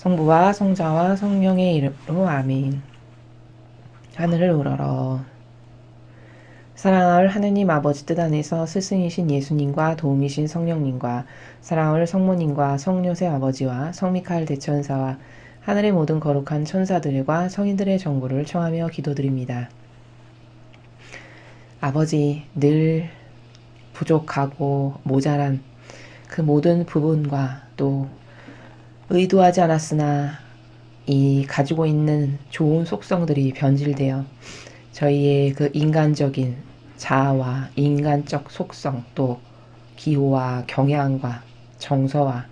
성부와 성자와 성령의 이름으로 아멘. 하늘을 우러러. 사랑할 하느님 아버지 뜻 안에서 스승이신 예수님과 도움이신 성령님과 사랑할 성모님과 성요셉 아버지와 성미카엘 대천사와 하늘의 모든 거룩한 천사들과 성인들의 정보를 청하며 기도드립니다. 아버지, 늘 부족하고 모자란 그 모든 부분과 또 의도하지 않았으나 이 가지고 있는 좋은 속성들이 변질되어 저희의 그 인간적인 자아와 인간적 속성 또 기호와 경향과 정서와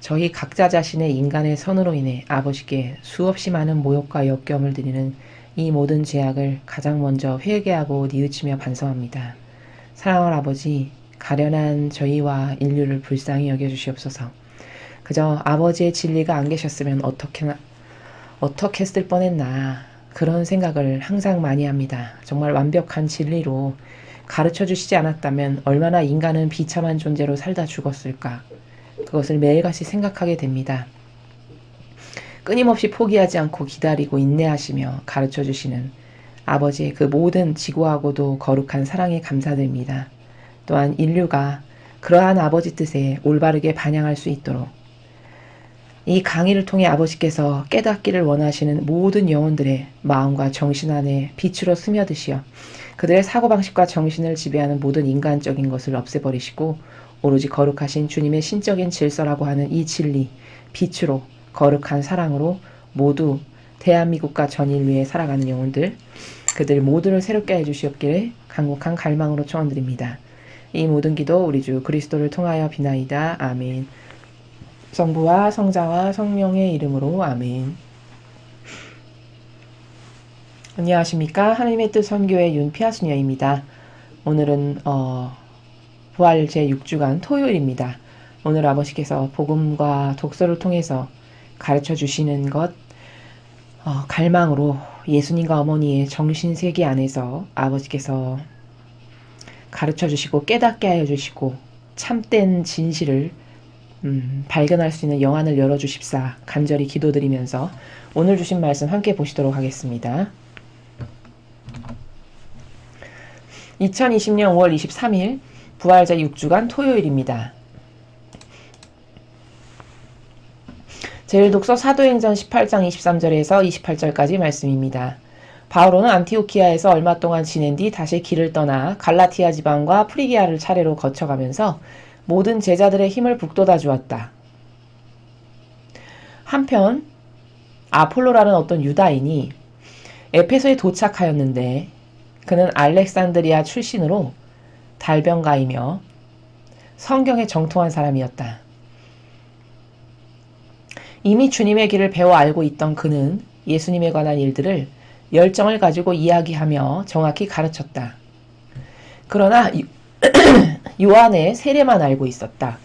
저희 각자 자신의 인간의 선으로 인해 아버지께 수없이 많은 모욕과 역경을 드리는 이 모든 죄악을 가장 먼저 회개하고 뉘우치며 반성합니다. 사랑하는 아버지, 가련한 저희와 인류를 불쌍히 여겨주시옵소서. 그저 아버지의 진리가 안 계셨으면 어떻게 했을 뻔했나 그런 생각을 항상 많이 합니다. 정말 완벽한 진리로 가르쳐 주시지 않았다면 얼마나 인간은 비참한 존재로 살다 죽었을까. 그것을 매일같이 생각하게 됩니다. 끊임없이 포기하지 않고 기다리고 인내하시며 가르쳐 주시는 아버지의 그 모든 지고하고도 거룩한 사랑에 감사드립니다. 또한 인류가 그러한 아버지 뜻에 올바르게 반영할 수 있도록 이 강의를 통해 아버지께서 깨닫기를 원하시는 모든 영혼들의 마음과 정신 안에 빛으로 스며드시어 그들의 사고방식과 정신을 지배하는 모든 인간적인 것을 없애버리시고 오로지 거룩하신 주님의 신적인 질서라고 하는 이 진리, 빛으로 거룩한 사랑으로 모두 대한민국과 전 인류에 살아가는 영혼들, 그들 모두를 새롭게 해주시옵기를 간곡한 갈망으로 청원드립니다. 이 모든 기도 우리 주 그리스도를 통하여 비나이다. 아멘. 성부와 성자와 성령의 이름으로 아멘. 안녕하십니까. 하나님의 뜻 선교의 윤피아수녀입니다. 오늘은 부활 제6주간 토요일입니다. 오늘 아버지께서 복음과 독서를 통해서 가르쳐 주시는 것 갈망으로 예수님과 어머니의 정신세계 안에서 아버지께서 가르쳐 주시고 깨닫게 하여 주시고 참된 진실을 발견할 수 있는 영안을 열어주십사 간절히 기도드리면서 오늘 주신 말씀 함께 보시도록 하겠습니다. 2020년 5월 23일 부활절 6주간 토요일입니다. 제1독서 사도행전 18장 23절에서 28절까지 말씀입니다. 바오로는 안티오키아에서 얼마 동안 지낸 뒤 다시 길을 떠나 갈라티아 지방과 프리기아를 차례로 거쳐가면서 모든 제자들의 힘을 북돋아 주었다. 한편 아폴로라는 어떤 유다인이 에페소에 도착하였는데 그는 알렉산드리아 출신으로 달변가이며 성경에 정통한 사람이었다. 이미 주님의 길을 배워 알고 있던 그는 예수님에 관한 일들을 열정을 가지고 이야기하며 정확히 가르쳤다. 그러나 요한의 세례만 알고 있었다.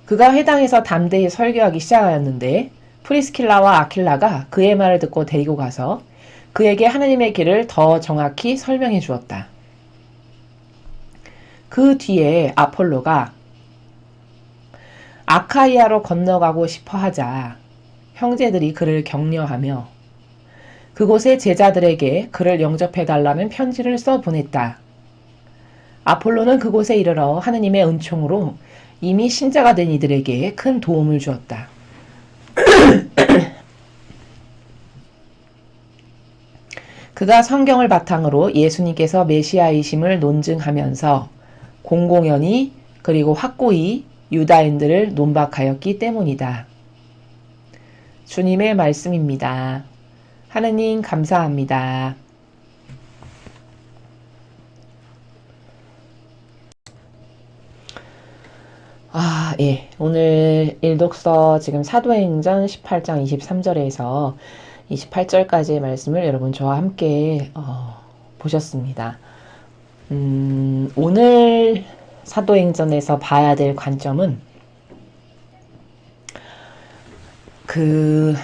그가 회당에서 담대히 설교하기 시작하였는데 프리스킬라와 아킬라가 그의 말을 듣고 데리고 가서 그에게 하나님의 길을 더 정확히 설명해 주었다. 그 뒤에 아폴로가 아카이아로 건너가고 싶어 하자 형제들이 그를 격려하며 그곳의 제자들에게 그를 영접해달라는 편지를 써보냈다. 아폴로는 그곳에 이르러 하느님의 은총으로 이미 신자가 된 이들에게 큰 도움을 주었다. 그가 성경을 바탕으로 예수님께서 메시아이심을 논증하면서 공공연히 그리고 확고히 유다인들을 논박하였기 때문이다. 주님의 말씀입니다. 하느님 감사합니다. 예. 오늘 일독서 지금 사도행전 18장 23절에서 28절까지의 말씀을 여러분 저와 함께 보셨습니다. 오늘 사도행전에서 봐야 될 관점은 그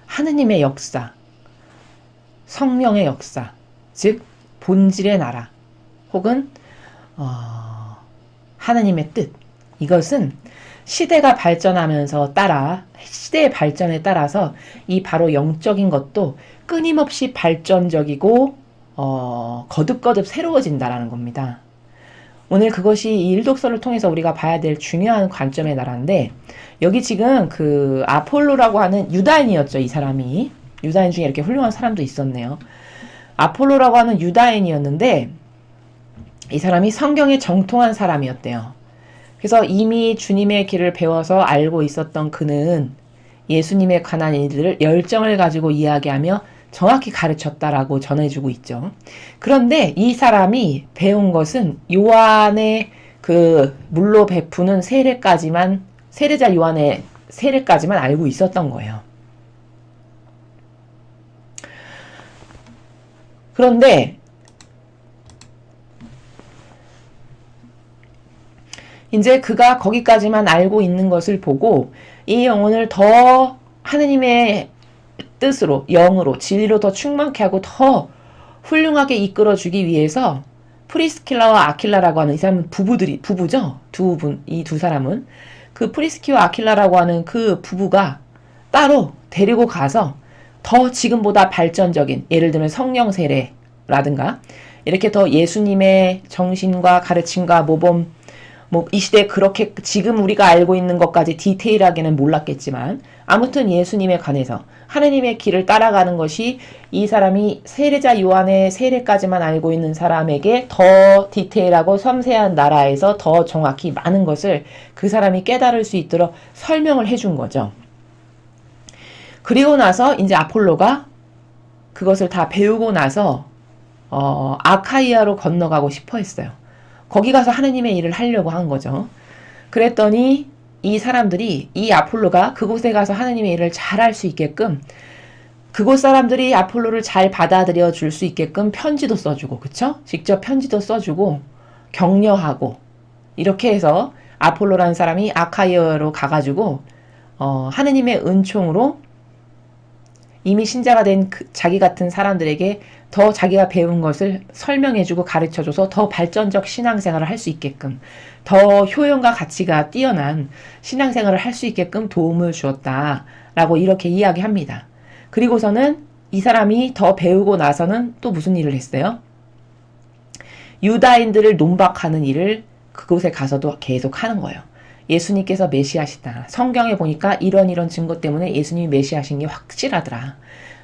하느님의 역사, 성령의 역사, 즉 본질의 나라 혹은 하나님의 뜻. 이것은 시대가 발전하면서 시대의 발전에 따라서 이 바로 영적인 것도 끊임없이 발전적이고 거듭거듭 새로워진다라는 겁니다. 오늘 그것이 이 일독서를 통해서 우리가 봐야 될 중요한 관점의 나라인데, 여기 지금 그 아폴로라고 하는 유다인이었죠. 이 사람이 유다인 중에 이렇게 훌륭한 사람도 있었네요. 아폴로라고 하는 유다인이었는데 이 사람이 성경에 정통한 사람이었대요. 그래서 이미 주님의 길을 배워서 알고 있었던 그는 예수님에 관한 일들을 열정을 가지고 이야기하며 정확히 가르쳤다라고 전해주고 있죠. 그런데 이 사람이 배운 것은 요한의 그 물로 베푸는 세례자 요한의 세례까지만 알고 있었던 거예요. 그런데 이제 그가 거기까지만 알고 있는 것을 보고 이 영혼을 더 하느님의 뜻으로, 영으로, 진리로 더 충만케 하고 더 훌륭하게 이끌어주기 위해서 프리스킬라와 아킬라라고 하는 이 사람은 부부죠? 이 두 사람은. 그 프리스키와 아킬라라고 하는 그 부부가 따로 데리고 가서 더 지금보다 발전적인, 예를 들면 성령 세례라든가 이렇게 더 예수님의 정신과 가르침과 모범, 이 시대에 그렇게 지금 우리가 알고 있는 것까지 디테일하게는 몰랐겠지만 아무튼 예수님에 관해서 하느님의 길을 따라가는 것이 이 사람이 세례자 요한의 세례까지만 알고 있는 사람에게 더 디테일하고 섬세한 나라에서 더 정확히 많은 것을 그 사람이 깨달을 수 있도록 설명을 해준 거죠. 그리고 나서 이제 아폴로가 그것을 다 배우고 나서 아카이아로 건너가고 싶어 했어요. 거기 가서 하느님의 일을 하려고 한 거죠. 그랬더니 이 사람들이, 이 아폴로가 그곳에 가서 하느님의 일을 잘할 수 있게끔, 그곳 사람들이 아폴로를 잘 받아들여 줄 수 있게끔 편지도 써주고, 그쵸? 직접 편지도 써주고 격려하고, 이렇게 해서 아폴로라는 사람이 아카이아로 가가지고 하느님의 은총으로 이미 신자가 된 자기 같은 사람들에게 더 자기가 배운 것을 설명해주고 가르쳐줘서 더 발전적 신앙생활을 할 수 있게끔, 더 효용과 가치가 뛰어난 신앙생활을 할 수 있게끔 도움을 주었다라고 이렇게 이야기합니다. 그리고서는 이 사람이 더 배우고 나서는 또 무슨 일을 했어요? 유다인들을 논박하는 일을 그곳에 가서도 계속 하는 거예요. 예수님께서 메시아시다. 성경에 보니까 이런 증거 때문에 예수님이 메시아신 게 확실하더라.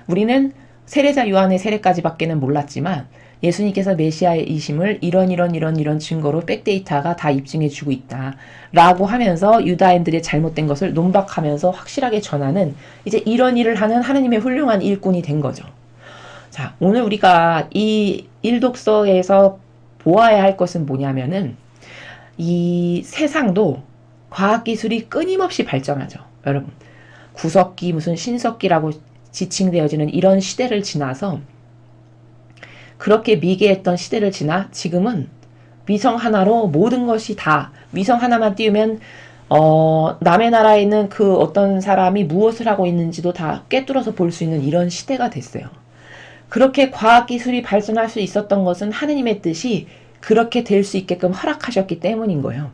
우리는 세례자 요한의 세례까지밖에는 몰랐지만 예수님께서 메시아이심을 이런 증거로 백데이터가 다 입증해주고 있다. 라고 하면서 유다인들의 잘못된 것을 논박하면서 확실하게 전하는, 이제 이런 일을 하는 하느님의 훌륭한 일꾼이 된 거죠. 자, 오늘 우리가 이 일독서에서 보아야 할 것은 뭐냐면은 이 세상도 과학기술이 끊임없이 발전하죠. 여러분, 구석기 무슨 신석기라고 지칭되어지는 이런 시대를 지나서, 그렇게 미개했던 시대를 지나 지금은 위성 하나로 모든 것이 다, 위성 하나만 띄우면 남의 나라에 있는 그 어떤 사람이 무엇을 하고 있는지도 다 꿰뚫어서 볼 수 있는 이런 시대가 됐어요. 그렇게 과학기술이 발전할 수 있었던 것은 하느님의 뜻이 그렇게 될 수 있게끔 허락하셨기 때문인 거예요.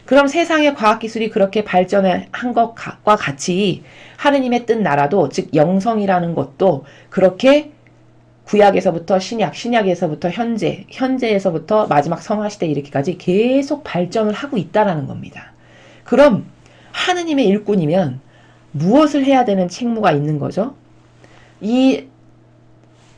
그럼 세상의 과학기술이 그렇게 발전한 것과 같이 하느님의 뜻 나라도, 즉 영성이라는 것도 그렇게 구약에서부터 신약, 신약에서부터 현재, 현재에서부터 마지막 성화시대 이렇게까지 계속 발전을 하고 있다는 겁니다. 그럼 하느님의 일꾼이면 무엇을 해야 되는 책무가 있는 거죠? 이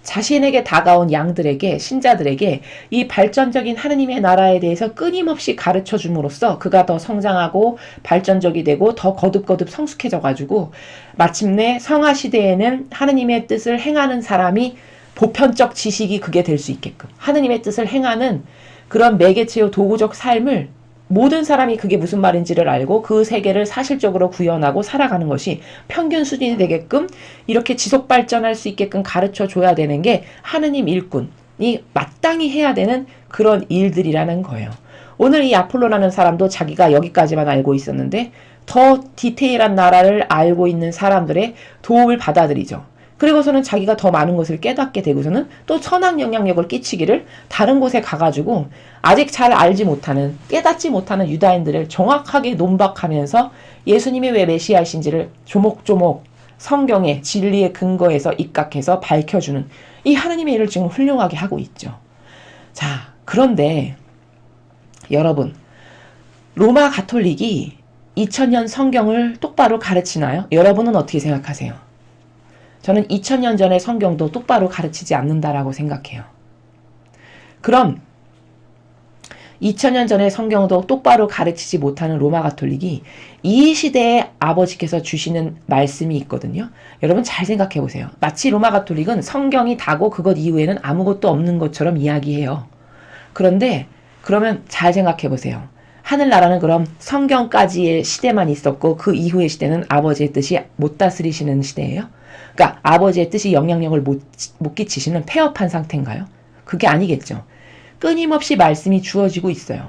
자신에게 다가온 양들에게, 신자들에게 이 발전적인 하느님의 나라에 대해서 끊임없이 가르쳐 줌으로써 그가 더 성장하고 발전적이 되고 더 거듭거듭 성숙해져 가지고 마침내 성화시대에는 하느님의 뜻을 행하는 사람이 보편적 지식이 그게 될 수 있게끔, 하느님의 뜻을 행하는 그런 매개체요 도구적 삶을 모든 사람이 그게 무슨 말인지를 알고 그 세계를 사실적으로 구현하고 살아가는 것이 평균 수준이 되게끔 이렇게 지속 발전할 수 있게끔 가르쳐 줘야 되는 게 하느님 일꾼이 마땅히 해야 되는 그런 일들이라는 거예요. 오늘 이 아폴로라는 사람도 자기가 여기까지만 알고 있었는데 더 디테일한 나라를 알고 있는 사람들의 도움을 받아들이죠. 그리고서는 자기가 더 많은 것을 깨닫게 되고서는 또 선한 영향력을 끼치기를 다른 곳에 가가지고 아직 잘 알지 못하는, 깨닫지 못하는 유다인들을 정확하게 논박하면서 예수님이 왜 메시아이신지를 조목조목 성경의 진리의 근거에서 입각해서 밝혀주는 이 하나님의 일을 지금 훌륭하게 하고 있죠. 자, 그런데 여러분, 로마 가톨릭이 2000년 성경을 똑바로 가르치나요? 여러분은 어떻게 생각하세요? 저는 2000년 전의 성경도 똑바로 가르치지 않는다라고 생각해요. 그럼 2000년 전의 성경도 똑바로 가르치지 못하는 로마 가톨릭이 이 시대에 아버지께서 주시는 말씀이 있거든요. 여러분 잘 생각해 보세요. 마치 로마 가톨릭은 성경이 다고 그것 이후에는 아무것도 없는 것처럼 이야기해요. 그런데 그러면 잘 생각해 보세요. 하늘나라는 그럼 성경까지의 시대만 있었고 그 이후의 시대는 아버지의 뜻이 못 다스리시는 시대예요? 그러니까 아버지의 뜻이 영향력을 못 끼치시는 폐업한 상태인가요? 그게 아니겠죠. 끊임없이 말씀이 주어지고 있어요.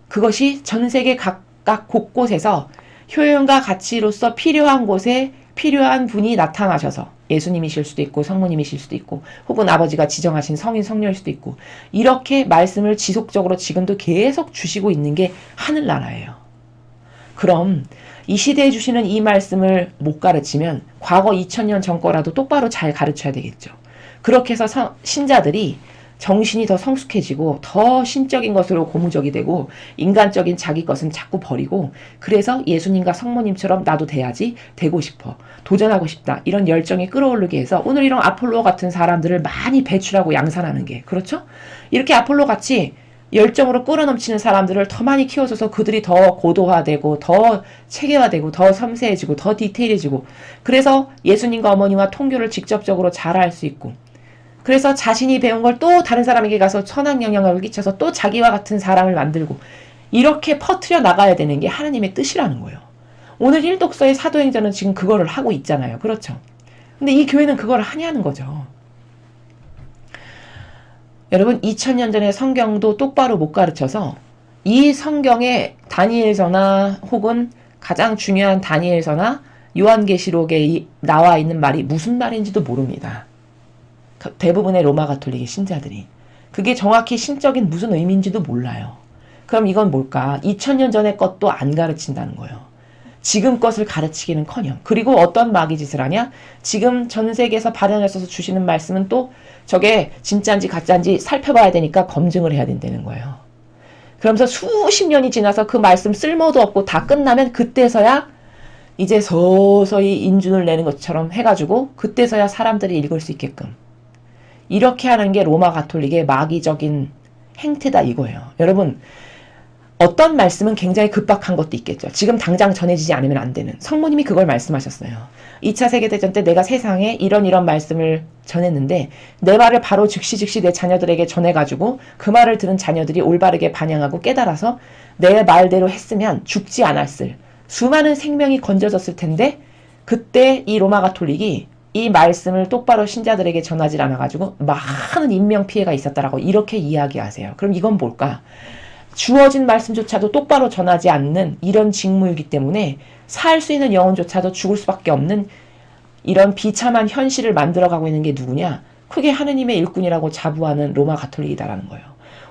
그것이 전 세계 각각 곳곳에서 효용과 가치로서 필요한 곳에 필요한 분이 나타나셔서 예수님이실 수도 있고 성모님이실 수도 있고 혹은 아버지가 지정하신 성인 성녀일 수도 있고 이렇게 말씀을 지속적으로 지금도 계속 주시고 있는 게 하늘나라예요. 그럼 이 시대에 주시는 이 말씀을 못 가르치면 과거 2000년 전 거라도 똑바로 잘 가르쳐야 되겠죠. 그렇게 해서 신자들이 정신이 더 성숙해지고 더 신적인 것으로 고무적이 되고 인간적인 자기 것은 자꾸 버리고 그래서 예수님과 성모님처럼 나도 돼야지, 되고 싶어, 도전하고 싶다 이런 열정이 끌어오르게 해서 오늘 이런 아폴로 같은 사람들을 많이 배출하고 양산하는 게 그렇죠? 이렇게 아폴로 같이 열정으로 끌어넘치는 사람들을 더 많이 키워줘서 그들이 더 고도화되고 더 체계화되고 더 섬세해지고 더 디테일해지고 그래서 예수님과 어머니와 통교를 직접적으로 잘할 수 있고 그래서 자신이 배운 걸 또 다른 사람에게 가서 선한 영향력을 끼쳐서 또 자기와 같은 사람을 만들고 이렇게 퍼뜨려 나가야 되는 게 하나님의 뜻이라는 거예요. 오늘 일독서의 사도행전은 지금 그거를 하고 있잖아요. 그렇죠? 근데 이 교회는 그거를 하냐는 거죠. 여러분 2000년 전의 성경도 똑바로 못 가르쳐서 이 성경의 다니엘서나 혹은 가장 중요한 다니엘서나 요한계시록에 나와 있는 말이 무슨 말인지도 모릅니다. 대부분의 로마 가톨릭의 신자들이. 그게 정확히 신적인 무슨 의미인지도 몰라요. 그럼 이건 뭘까? 2000년 전의 것도 안 가르친다는 거예요. 지금 것을 가르치기는커녕. 그리고 어떤 마귀 짓을 하냐? 지금 전 세계에서 발현하셔서 주시는 말씀은 또 저게 진짜인지 가짜인지 살펴봐야 되니까 검증을 해야 된다는 거예요. 그러면서 수십 년이 지나서 그 말씀 쓸모도 없고 다 끝나면 그때서야 이제 서서히 인준을 내는 것처럼 해가지고 그때서야 사람들이 읽을 수 있게끔. 이렇게 하는 게 로마 가톨릭의 마귀적인 행태다 이거예요. 여러분 어떤 말씀은 굉장히 급박한 것도 있겠죠. 지금 당장 전해지지 않으면 안 되는. 성모님이 그걸 말씀하셨어요. 2차 세계대전 때 내가 세상에 이런 말씀을 전했는데 내 말을 바로 즉시 내 자녀들에게 전해가지고 그 말을 들은 자녀들이 올바르게 반영하고 깨달아서 내 말대로 했으면 죽지 않았을 수많은 생명이 건져졌을 텐데 그때 이 로마 가톨릭이 이 말씀을 똑바로 신자들에게 전하지 않아가지고 많은 인명피해가 있었다라고 이렇게 이야기하세요. 그럼 이건 뭘까? 주어진 말씀조차도 똑바로 전하지 않는 이런 직무이기 때문에 살 수 있는 영혼조차도 죽을 수밖에 없는 이런 비참한 현실을 만들어가고 있는 게 누구냐? 크게 하느님의 일꾼이라고 자부하는 로마 가톨릭이다라는 거예요.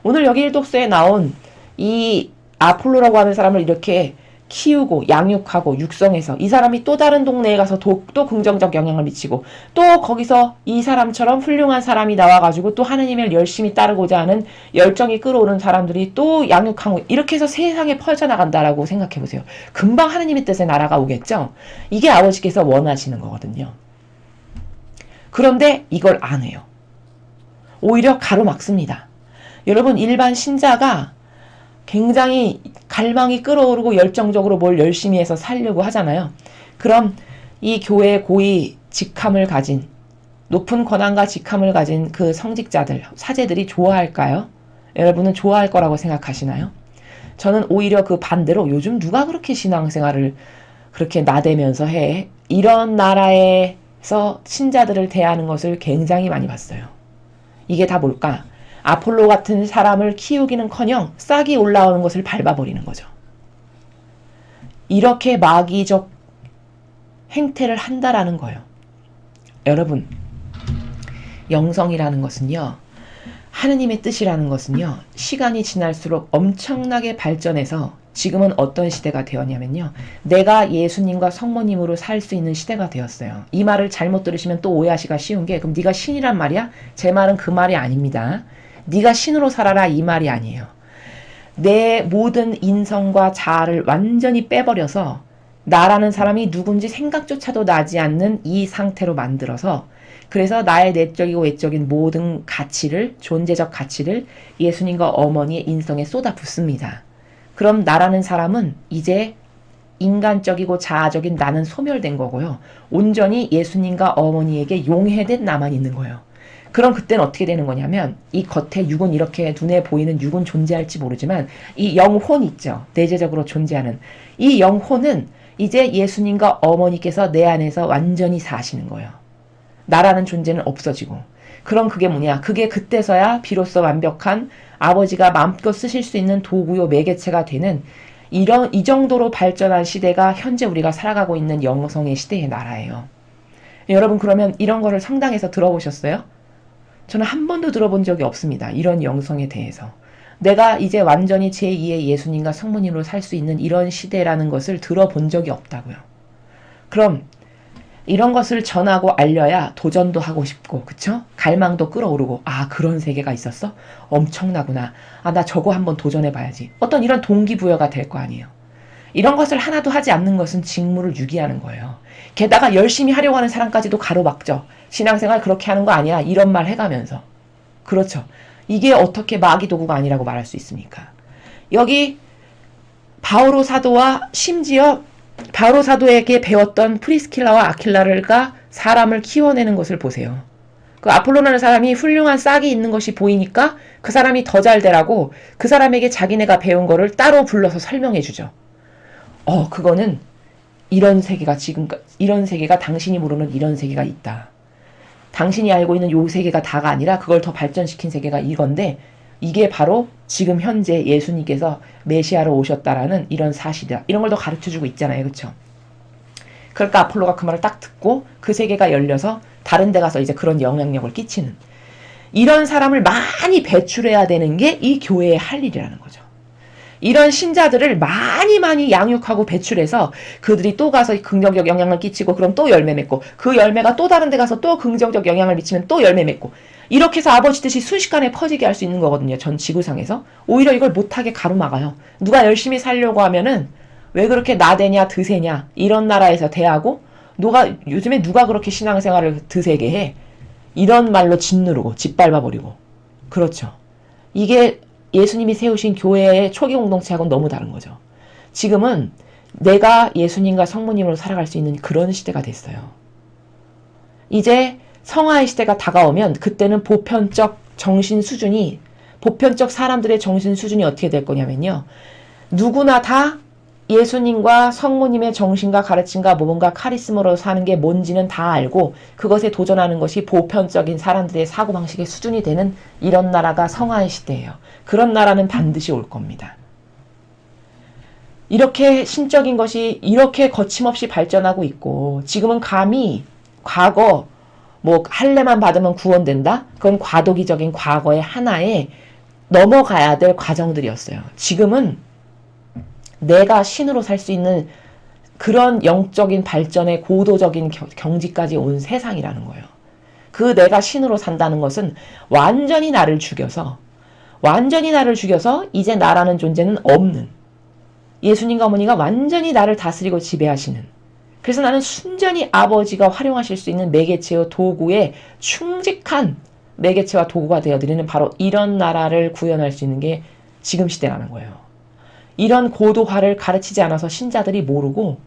오늘 여기 일독서에 나온 이 아폴로라고 하는 사람을 이렇게 키우고 양육하고 육성해서 이 사람이 또 다른 동네에 가서 또 긍정적 영향을 미치고 또 거기서 이 사람처럼 훌륭한 사람이 나와가지고 또 하느님을 열심히 따르고자 하는 열정이 끌어오는 사람들이 또 양육하고 이렇게 해서 세상에 퍼져나간다라고 생각해보세요. 금방 하느님의 뜻의 나라가 오겠죠? 이게 아버지께서 원하시는 거거든요. 그런데 이걸 안 해요. 오히려 가로막습니다. 여러분 일반 신자가 굉장히 갈망이 끌어오르고 열정적으로 뭘 열심히 해서 살려고 하잖아요. 그럼 이 교회의 고위 직함을 가진 높은 권한과 직함을 가진 그 성직자들, 사제들이 좋아할까요? 여러분은 좋아할 거라고 생각하시나요? 저는 오히려 그 반대로 요즘 누가 그렇게 신앙생활을 그렇게 나대면서 해? 이런 나라에서 신자들을 대하는 것을 굉장히 많이 봤어요. 이게 다 뭘까? 아폴로 같은 사람을 키우기는커녕 싹이 올라오는 것을 밟아버리는 거죠. 이렇게 마귀적 행태를 한다라는 거예요. 여러분, 영성이라는 것은요, 하느님의 뜻이라는 것은요, 시간이 지날수록 엄청나게 발전해서 지금은 어떤 시대가 되었냐면요, 내가 예수님과 성모님으로 살 수 있는 시대가 되었어요. 이 말을 잘못 들으시면 또 오해하시기가 쉬운 게, 그럼 네가 신이란 말이야? 제 말은 그 말이 아닙니다. 네가 신으로 살아라 이 말이 아니에요. 내 모든 인성과 자아를 완전히 빼버려서 나라는 사람이 누군지 생각조차도 나지 않는 이 상태로 만들어서, 그래서 나의 내적이고 외적인 모든 가치를, 존재적 가치를 예수님과 어머니의 인성에 쏟아붓습니다. 그럼 나라는 사람은 이제 인간적이고 자아적인 나는 소멸된 거고요. 온전히 예수님과 어머니에게 용해된 나만 있는 거예요. 그럼 그때는 어떻게 되는 거냐면, 이 겉에 육은, 이렇게 눈에 보이는 육은 존재할지 모르지만 이 영혼 있죠. 내재적으로 존재하는 이 영혼은 이제 예수님과 어머니께서 내 안에서 완전히 사시는 거예요. 나라는 존재는 없어지고. 그럼 그게 뭐냐? 그게 그때서야 비로소 완벽한 아버지가 마음껏 쓰실 수 있는 도구요 매개체가 되는 이 정도로 발전한 시대가 현재 우리가 살아가고 있는 영성의 시대의 나라예요. 여러분, 그러면 이런 거를 성당에서 들어보셨어요? 저는 한 번도 들어본 적이 없습니다. 이런 영성에 대해서. 내가 이제 완전히 제2의 예수님과 성모님으로 살 수 있는 이런 시대라는 것을 들어본 적이 없다고요. 그럼 이런 것을 전하고 알려야 도전도 하고 싶고, 그쵸? 갈망도 끌어오르고, 아, 그런 세계가 있었어? 엄청나구나. 아, 나 저거 한번 도전해봐야지. 어떤 이런 동기부여가 될 거 아니에요. 이런 것을 하나도 하지 않는 것은 직무를 유기하는 거예요. 게다가 열심히 하려고 하는 사람까지도 가로막죠. 신앙생활 그렇게 하는 거 아니야. 이런 말 해가면서. 그렇죠. 이게 어떻게 마귀 도구가 아니라고 말할 수 있습니까? 여기 바오로 사도와 심지어 바오로 사도에게 배웠던 프리스킬라와 아킬라가 사람을 키워내는 것을 보세요. 그 아폴로라는 사람이 훌륭한 싹이 있는 것이 보이니까 그 사람이 더 잘 되라고 그 사람에게 자기네가 배운 거를 따로 불러서 설명해 주죠. 그거는 이런 세계가 이런 세계가 당신이 모르는 이런 세계가 있다. 당신이 알고 있는 요 세계가 다가 아니라 그걸 더 발전시킨 세계가 이건데, 이게 바로 지금 현재 예수님께서 메시아로 오셨다라는 이런 사실이다. 이런 걸 더 가르쳐주고 있잖아요. 그렇죠? 그러니까 아폴로가 그 말을 딱 듣고 그 세계가 열려서 다른 데 가서 이제 그런 영향력을 끼치는, 이런 사람을 많이 배출해야 되는 게 이 교회의 할 일이라는 거죠. 이런 신자들을 많이 양육하고 배출해서 그들이 또 가서 긍정적 영향을 끼치고, 그럼 또 열매 맺고, 그 열매가 또 다른 데 가서 또 긍정적 영향을 미치면 또 열매 맺고, 이렇게 해서 아버지 뜻이 순식간에 퍼지게 할 수 있는 거거든요. 전 지구상에서. 오히려 이걸 못하게 가로막아요. 누가 열심히 살려고 하면은 왜 그렇게 나대냐 드세냐 이런 나라에서 대하고, 요즘에 누가 그렇게 신앙생활을 드세게 해. 이런 말로 짓누르고 짓밟아버리고. 그렇죠. 이게 예수님이 세우신 교회의 초기 공동체하고는 너무 다른 거죠. 지금은 내가 예수님과 성모님으로 살아갈 수 있는 그런 시대가 됐어요. 이제 성화의 시대가 다가오면 그때는 보편적 사람들의 정신 수준이 어떻게 될 거냐면요. 누구나 다 예수님과 성모님의 정신과 가르침과 뭔가 카리스마로 사는 게 뭔지는 다 알고 그것에 도전하는 것이 보편적인 사람들의 사고방식의 수준이 되는 이런 나라가 성화의 시대예요. 그런 나라는 반드시 올 겁니다. 이렇게 신적인 것이 이렇게 거침없이 발전하고 있고, 지금은 감히 과거 할례만 받으면 구원된다? 그건 과도기적인 과거의 하나에 넘어가야 될 과정들이었어요. 지금은 내가 신으로 살 수 있는 그런 영적인 발전의 고도적인 경지까지 온 세상이라는 거예요. 그 내가 신으로 산다는 것은 완전히 나를 죽여서 이제 나라는 존재는 없는, 예수님과 어머니가 완전히 나를 다스리고 지배하시는, 그래서 나는 순전히 아버지가 활용하실 수 있는 매개체와 도구에 충직한 매개체와 도구가 되어드리는 바로 이런 나라를 구현할 수 있는 게 지금 시대라는 거예요. 이런 고도화를 가르치지 않아서 신자들이 모르고,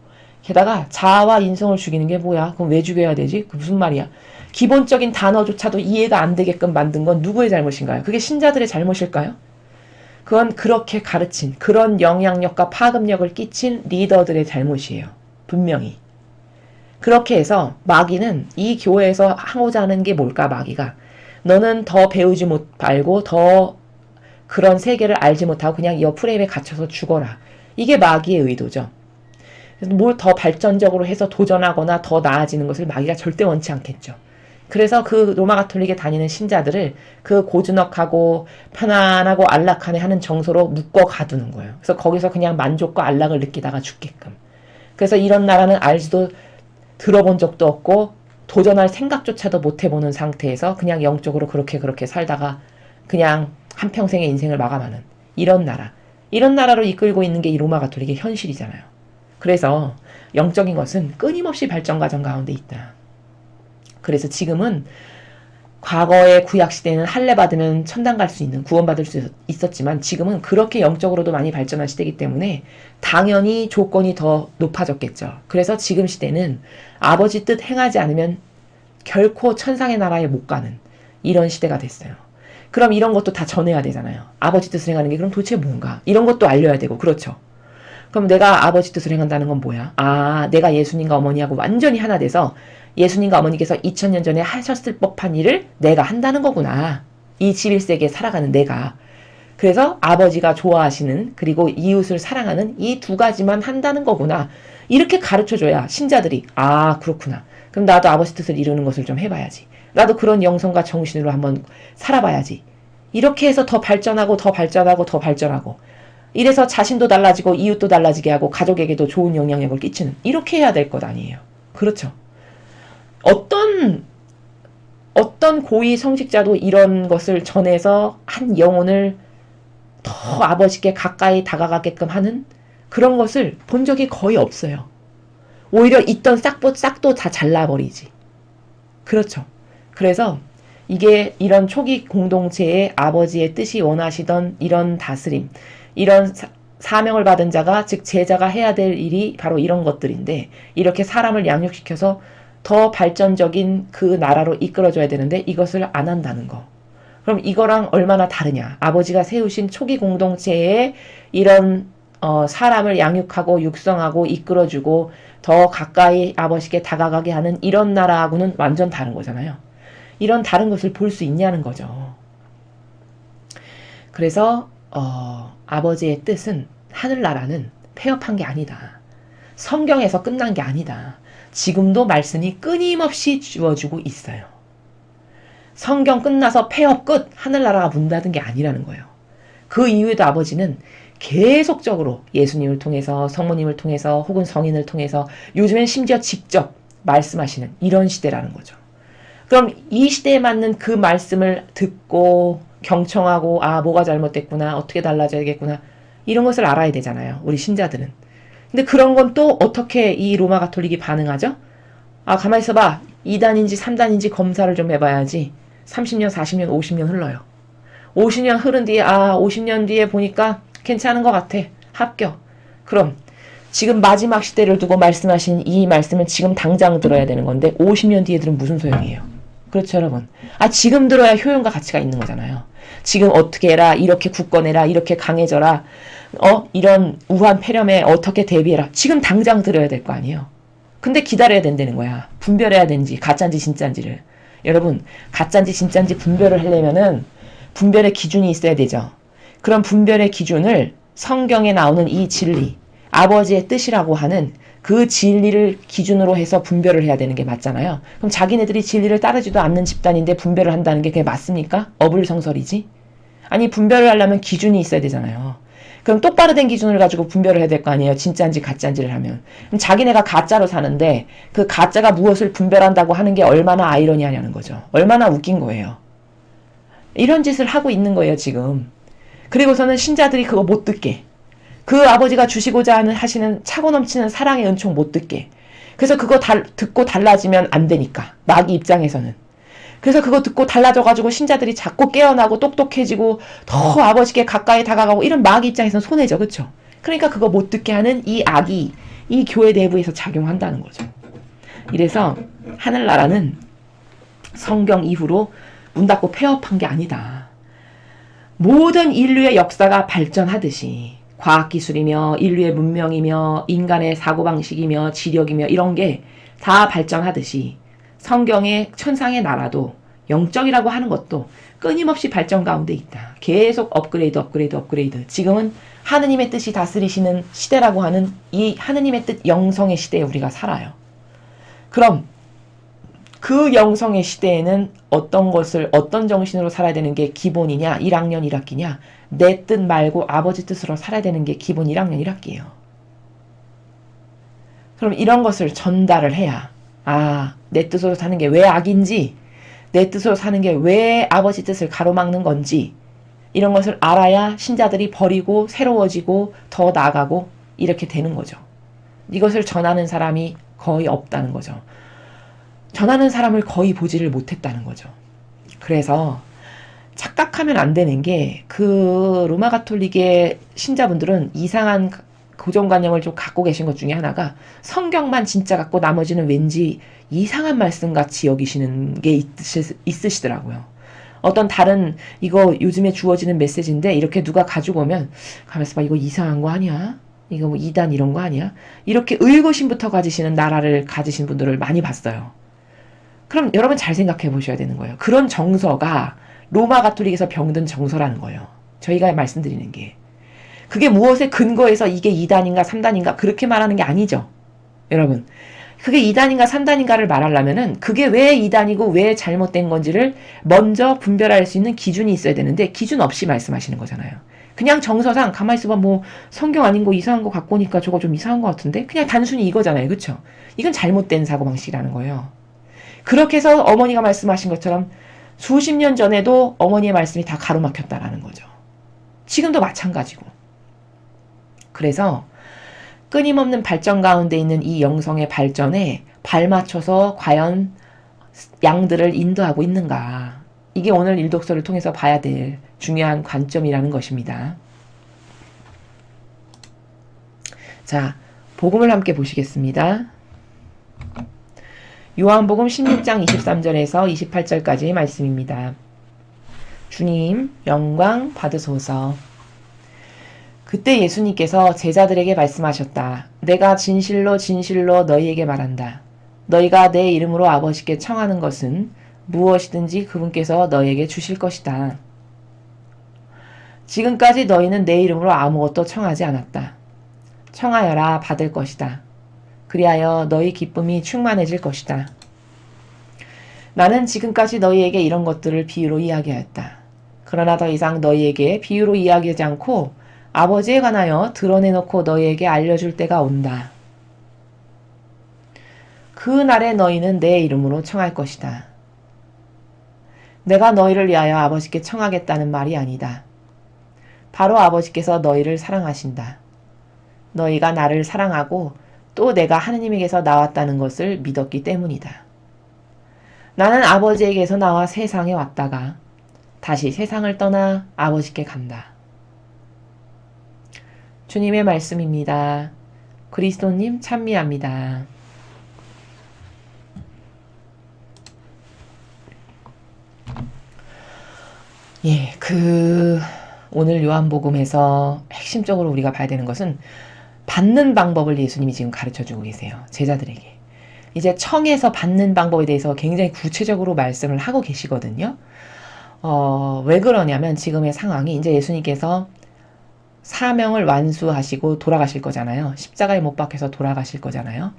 게다가 자아와 인성을 죽이는 게 뭐야? 그럼 왜 죽여야 되지? 그 무슨 말이야? 기본적인 단어조차도 이해가 안 되게끔 만든 건 누구의 잘못인가요? 그게 신자들의 잘못일까요? 그건 그렇게 가르친, 그런 영향력과 파급력을 끼친 리더들의 잘못이에요. 분명히. 그렇게 해서 마귀는 이 교회에서 하고자 하는 게 뭘까, 마귀가? 너는 더 배우지 못하고 더 그런 세계를 알지 못하고 그냥 이 프레임에 갇혀서 죽어라. 이게 마귀의 의도죠. 뭘 더 발전적으로 해서 도전하거나 더 나아지는 것을 마귀가 절대 원치 않겠죠. 그래서 그 로마 가톨릭에 다니는 신자들을 그 고즈넉하고 편안하고 안락하네 하는 정서로 묶어 가두는 거예요. 그래서 거기서 그냥 만족과 안락을 느끼다가 죽게끔. 그래서 이런 나라는 알지도 들어본 적도 없고 도전할 생각조차도 못 해보는 상태에서 그냥 영적으로 그렇게 살다가 그냥 한평생의 인생을 마감하는 이런 나라. 이런 나라로 이끌고 있는 게 이 로마 가톨릭의 현실이잖아요. 그래서 영적인 것은 끊임없이 발전 과정 가운데 있다. 그래서 지금은 과거의 구약시대는 할례 받으면 천당 갈 수 있는 구원받을 수 있었지만 지금은 그렇게 영적으로도 많이 발전한 시대이기 때문에 당연히 조건이 더 높아졌겠죠. 그래서 지금 시대는 아버지 뜻 행하지 않으면 결코 천상의 나라에 못 가는 이런 시대가 됐어요. 그럼 이런 것도 다 전해야 되잖아요. 아버지 뜻을 행하는 게 그럼 도대체 뭔가? 이런 것도 알려야 되고 그렇죠. 그럼 내가 아버지 뜻을 행한다는 건 뭐야? 아, 내가 예수님과 어머니하고 완전히 하나 돼서 예수님과 어머니께서 2000년 전에 하셨을 법한 일을 내가 한다는 거구나. 이 21세기에 살아가는 내가. 그래서 아버지가 좋아하시는 그리고 이웃을 사랑하는 이 두 가지만 한다는 거구나. 이렇게 가르쳐줘야 신자들이 아 그렇구나. 그럼 나도 아버지 뜻을 이루는 것을 좀 해봐야지. 나도 그런 영성과 정신으로 한번 살아봐야지. 이렇게 해서 더 발전하고 더 발전하고 더 발전하고 이래서 자신도 달라지고 이웃도 달라지게 하고 가족에게도 좋은 영향력을 끼치는 이렇게 해야 될 것 아니에요. 그렇죠. 어떤 고위 성직자도 이런 것을 전해서 한 영혼을 더 아버지께 가까이 다가가게끔 하는 그런 것을 본 적이 거의 없어요. 오히려 있던 싹도 다 잘라버리지. 그렇죠. 그래서 이게 이런 초기 공동체의 아버지의 뜻이 원하시던 이런 다스림, 이런 사명을 받은 자가 즉 제자가 해야 될 일이 바로 이런 것들인데 이렇게 사람을 양육시켜서 더 발전적인 그 나라로 이끌어줘야 되는데 이것을 안 한다는 거. 그럼 이거랑 얼마나 다르냐. 아버지가 세우신 초기 공동체에 이런 사람을 양육하고 육성하고 이끌어주고 더 가까이 아버지께 다가가게 하는 이런 나라하고는 완전 다른 거잖아요. 이런 다른 것을 볼 수 있냐는 거죠. 그래서 아버지의 뜻은 하늘나라는 폐업한 게 아니다. 성경에서 끝난 게 아니다. 지금도 말씀이 끊임없이 주어지고 있어요. 성경 끝나서 폐업 끝, 하늘나라가 문 닫은 게 아니라는 거예요. 그 이후에도 아버지는 계속적으로 예수님을 통해서 성모님을 통해서 혹은 성인을 통해서 요즘엔 심지어 직접 말씀하시는 이런 시대라는 거죠. 그럼 이 시대에 맞는 그 말씀을 듣고 경청하고 아 뭐가 잘못됐구나 어떻게 달라져야겠구나 이런 것을 알아야 되잖아요. 우리 신자들은. 근데 그런 건 또 어떻게 이 로마 가톨릭이 반응하죠? 아 가만히 있어봐. 2단인지 3단인지 검사를 좀 해봐야지. 30년 40년 50년 흘러요. 50년 흐른 뒤에 50년 뒤에 보니까 괜찮은 것 같아. 합격. 그럼 지금 마지막 시대를 두고 말씀하신 이 말씀은 지금 당장 들어야 되는 건데 50년 뒤에 들으면 무슨 소용이에요. 그렇죠 여러분. 지금 들어야 효용과 가치가 있는 거잖아요. 지금 어떻게 해라 이렇게 굳건해라 이렇게 강해져라 이런 우한 폐렴에 어떻게 대비해라 지금 당장 들어야 될 거 아니에요. 근데 기다려야 된다는 거야. 분별해야 되는지 가짜인지 진짜인지를. 여러분 가짜인지 진짜인지 분별을 하려면은 분별의 기준이 있어야 되죠. 그런 분별의 기준을 성경에 나오는 이 진리 아버지의 뜻이라고 하는 그 진리를 기준으로 해서 분별을 해야 되는 게 맞잖아요. 그럼 자기네들이 진리를 따르지도 않는 집단인데 분별을 한다는 게 그게 맞습니까? 어불성설이지. 아니 분별을 하려면 기준이 있어야 되잖아요. 그럼 똑바로 된 기준을 가지고 분별을 해야 될 거 아니에요. 진짜인지 가짜인지를 하면. 그럼 자기네가 가짜로 사는데 그 가짜가 무엇을 분별한다고 하는 게 얼마나 아이러니하냐는 거죠. 얼마나 웃긴 거예요. 이런 짓을 하고 있는 거예요 지금. 그리고서는 신자들이 그거 못 듣게. 그 아버지가 주시고자 하시는 차고 넘치는 사랑의 은총 못 듣게. 그래서 그거 듣고 달라지면 안 되니까. 마귀 입장에서는. 그래서 그거 듣고 달라져가지고 신자들이 자꾸 깨어나고 똑똑해지고 더 아버지께 가까이 다가가고 이런 마귀 입장에서는 손해죠. 그렇죠? 그러니까 그거 못 듣게 하는 이 악이 이 교회 내부에서 작용한다는 거죠. 이래서 하늘나라는 성경 이후로 문 닫고 폐업한 게 아니다. 모든 인류의 역사가 발전하듯이 과학기술이며 인류의 문명이며 인간의 사고방식이며 지력이며 이런 게 다 발전하듯이 성경의 천상의 나라도 영적이라고 하는 것도 끊임없이 발전 가운데 있다. 계속 업그레이드. 지금은 하느님의 뜻이 다스리시는 시대라고 하는 이 하느님의 뜻 영성의 시대에 우리가 살아요. 그럼 그 영성의 시대에는 어떤 것을 어떤 정신으로 살아야 되는 게 기본이냐 1학년 1학기냐 내 뜻 말고 아버지 뜻으로 살아야 되는 게 기본 1학년 1학기예요. 그럼 이런 것을 전달을 해야 내 뜻으로 사는 게 왜 악인지 내 뜻으로 사는 게 왜 아버지 뜻을 가로막는 건지 이런 것을 알아야 신자들이 버리고 새로워지고 더 나아가고 이렇게 되는 거죠. 이것을 전하는 사람이 거의 없다는 거죠. 전하는 사람을 거의 보지를 못했다는 거죠. 그래서 착각하면 안 되는 게 그 로마 가톨릭의 신자분들은 이상한 고정관념을 좀 갖고 계신 것 중에 하나가 성경만 진짜 갖고 나머지는 왠지 이상한 말씀 같이 여기시는 게 있으시더라고요. 어떤 다른 이거 요즘에 주어지는 메시지인데 이렇게 누가 가지고 오면 가만있어 봐 이거 이상한 거 아니야? 이거 뭐 이단 이런 거 아니야? 이렇게 의구심부터 가지시는 나라를 가지신 분들을 많이 봤어요. 그럼 여러분 잘 생각해 보셔야 되는 거예요. 그런 정서가 로마 가톨릭에서 병든 정서라는 거예요. 저희가 말씀드리는 게. 그게 무엇에 근거해서 이게 2단인가 3단인가 그렇게 말하는 게 아니죠. 여러분. 그게 2단인가 3단인가를 말하려면은 그게 왜 2단이고 왜 잘못된 건지를 먼저 분별할 수 있는 기준이 있어야 되는데 기준 없이 말씀하시는 거잖아요. 그냥 정서상 가만히 있어봐 뭐 성경 아닌 거 이상한 거 갖고 오니까 저거 좀 이상한 거 같은데 그냥 단순히 이거잖아요. 그쵸? 이건 잘못된 사고방식이라는 거예요. 그렇게 해서 어머니가 말씀하신 것처럼 수십 년 전에도 어머니의 말씀이 다 가로막혔다라는 거죠. 지금도 마찬가지고. 그래서 끊임없는 발전 가운데 있는 이 영성의 발전에 발맞춰서 과연 양들을 인도하고 있는가. 이게 오늘 일독서를 통해서 봐야 될 중요한 관점이라는 것입니다. 자, 복음을 함께 보시겠습니다. 요한복음 16장 23절에서 28절까지의 말씀입니다. 주님, 영광 받으소서. 그때 예수님께서 제자들에게 말씀하셨다. 내가 진실로 진실로 너희에게 말한다. 너희가 내 이름으로 아버지께 청하는 것은 무엇이든지 그분께서 너희에게 주실 것이다. 지금까지 너희는 내 이름으로 아무것도 청하지 않았다. 청하여라 받을 것이다. 그리하여 너희 기쁨이 충만해질 것이다. 나는 지금까지 너희에게 이런 것들을 비유로 이야기하였다. 그러나 더 이상 너희에게 비유로 이야기하지 않고 아버지에 관하여 드러내놓고 너희에게 알려줄 때가 온다. 그 날에 너희는 내 이름으로 청할 것이다. 내가 너희를 위하여 아버지께 청하겠다는 말이 아니다. 바로 아버지께서 너희를 사랑하신다. 너희가 나를 사랑하고 또 내가 하느님에게서 나왔다는 것을 믿었기 때문이다. 나는 아버지에게서 나와 세상에 왔다가 다시 세상을 떠나 아버지께 간다. 주님의 말씀입니다. 그리스도님 찬미합니다. 오늘 요한복음에서 핵심적으로 우리가 봐야 되는 것은 받는 방법을 예수님이 지금 가르쳐주고 계세요. 제자들에게. 이제 청해서 받는 방법에 대해서 굉장히 구체적으로 말씀을 하고 계시거든요. 왜 그러냐면 지금의 상황이 이제 예수님께서 사명을 완수하시고 돌아가실 거잖아요. 십자가에 못 박혀서 돌아가실 거잖아요.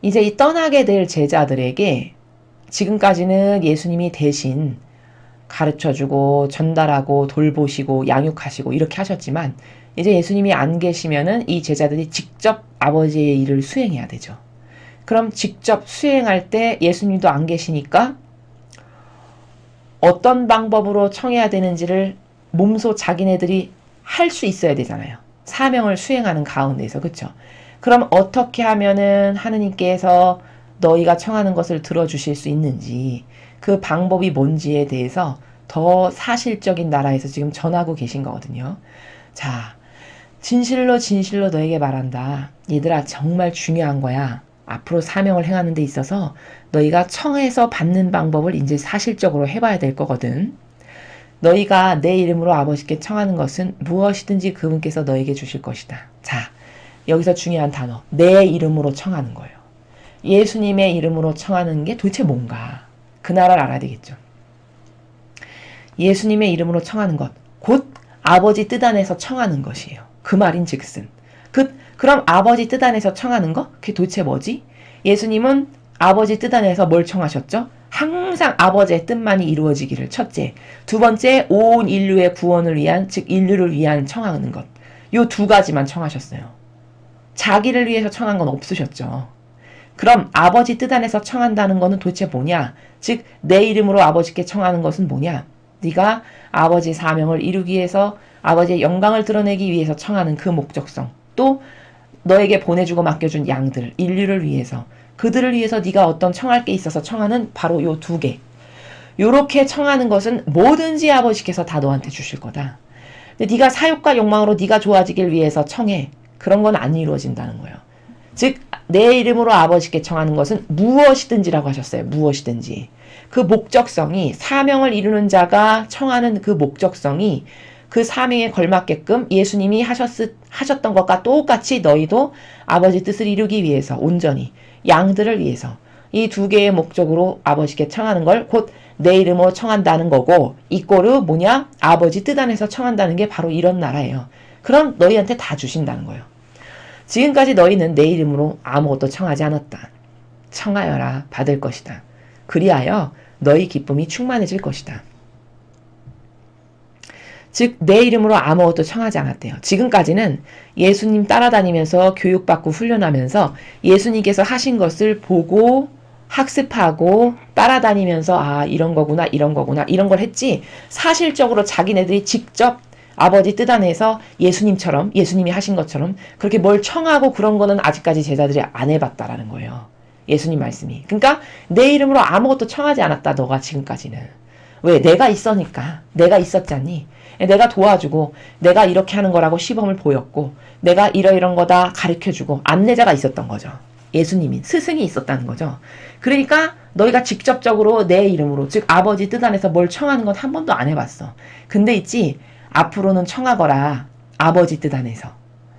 이제 이 떠나게 될 제자들에게 지금까지는 예수님이 대신 가르쳐주고 전달하고 돌보시고 양육하시고 이렇게 하셨지만 이제 예수님이 안 계시면은 이 제자들이 직접 아버지의 일을 수행해야 되죠. 그럼 직접 수행할 때 예수님도 안 계시니까 어떤 방법으로 청해야 되는지를 몸소 자기네들이 할 수 있어야 되잖아요. 사명을 수행하는 가운데서. 그렇죠? 그럼 어떻게 하면은 하느님께서 너희가 청하는 것을 들어주실 수 있는지 그 방법이 뭔지에 대해서 더 사실적인 나라에서 지금 전하고 계신 거거든요. 자, 진실로 진실로 너에게 말한다. 얘들아 정말 중요한 거야. 앞으로 사명을 행하는 데 있어서 너희가 청해서 받는 방법을 이제 사실적으로 해봐야 될 거거든. 너희가 내 이름으로 아버지께 청하는 것은 무엇이든지 그분께서 너에게 주실 것이다. 자, 여기서 중요한 단어. 내 이름으로 청하는 거예요. 예수님의 이름으로 청하는 게 도대체 뭔가. 그 나라를 알아야 되겠죠. 예수님의 이름으로 청하는 것. 곧 아버지 뜻 안에서 청하는 것이에요. 그 말인 즉슨. 그럼 아버지 뜻 안에서 청하는 것? 그게 도대체 뭐지? 예수님은 아버지 뜻 안에서 뭘 청하셨죠? 항상 아버지의 뜻만이 이루어지기를 첫째. 두 번째, 온 인류의 구원을 위한, 즉 인류를 위한 청하는 것. 요 두 가지만 청하셨어요. 자기를 위해서 청한 건 없으셨죠. 그럼 아버지 뜻 안에서 청한다는 거는 도대체 뭐냐? 즉 내 이름으로 아버지께 청하는 것은 뭐냐? 네가 아버지 사명을 이루기 위해서 아버지의 영광을 드러내기 위해서 청하는 그 목적성. 또 너에게 보내주고 맡겨준 양들, 인류를 위해서 그들을 위해서 네가 어떤 청할 게 있어서 청하는 바로 요 두 개. 요렇게 청하는 것은 뭐든지 아버지께서 다 너한테 주실 거다. 근데 네가 사욕과 욕망으로 네가 좋아지길 위해서 청해. 그런 건 안 이루어진다는 거예요. 즉 내 이름으로 아버지께 청하는 것은 무엇이든지라고 하셨어요. 무엇이든지. 그 목적성이 사명을 이루는 자가 청하는 그 목적성이 그 사명에 걸맞게끔 예수님이 하셨던 것과 똑같이 너희도 아버지 뜻을 이루기 위해서 온전히 양들을 위해서 이 두 개의 목적으로 아버지께 청하는 걸 곧 내 이름으로 청한다는 거고 이꼬르 뭐냐? 아버지 뜻 안에서 청한다는 게 바로 이런 나라예요. 그럼 너희한테 다 주신다는 거예요. 지금까지 너희는 내 이름으로 아무것도 청하지 않았다. 청하여라 받을 것이다. 그리하여 너희 기쁨이 충만해질 것이다. 즉 내 이름으로 아무것도 청하지 않았대요. 지금까지는 예수님 따라다니면서 교육받고 훈련하면서 예수님께서 하신 것을 보고 학습하고 따라다니면서 아 이런 거구나 이런 거구나 이런 걸 했지 사실적으로 자기네들이 직접 아버지 뜻 안에서 예수님처럼 예수님이 하신 것처럼 그렇게 뭘 청하고 그런 거는 아직까지 제자들이 안 해봤다라는 거예요. 예수님 말씀이. 그러니까 내 이름으로 아무것도 청하지 않았다 너가 지금까지는. 왜? 내가 있으니까. 내가 있었잖니. 내가 도와주고 내가 이렇게 하는 거라고 시범을 보였고 내가 이런 거다 가르쳐주고 안내자가 있었던 거죠. 예수님이 스승이 있었다는 거죠. 그러니까 너희가 직접적으로 내 이름으로 즉 아버지 뜻 안에서 뭘 청하는 건 한 번도 안 해봤어. 근데 있지 앞으로는 청하거라. 아버지 뜻 안에서.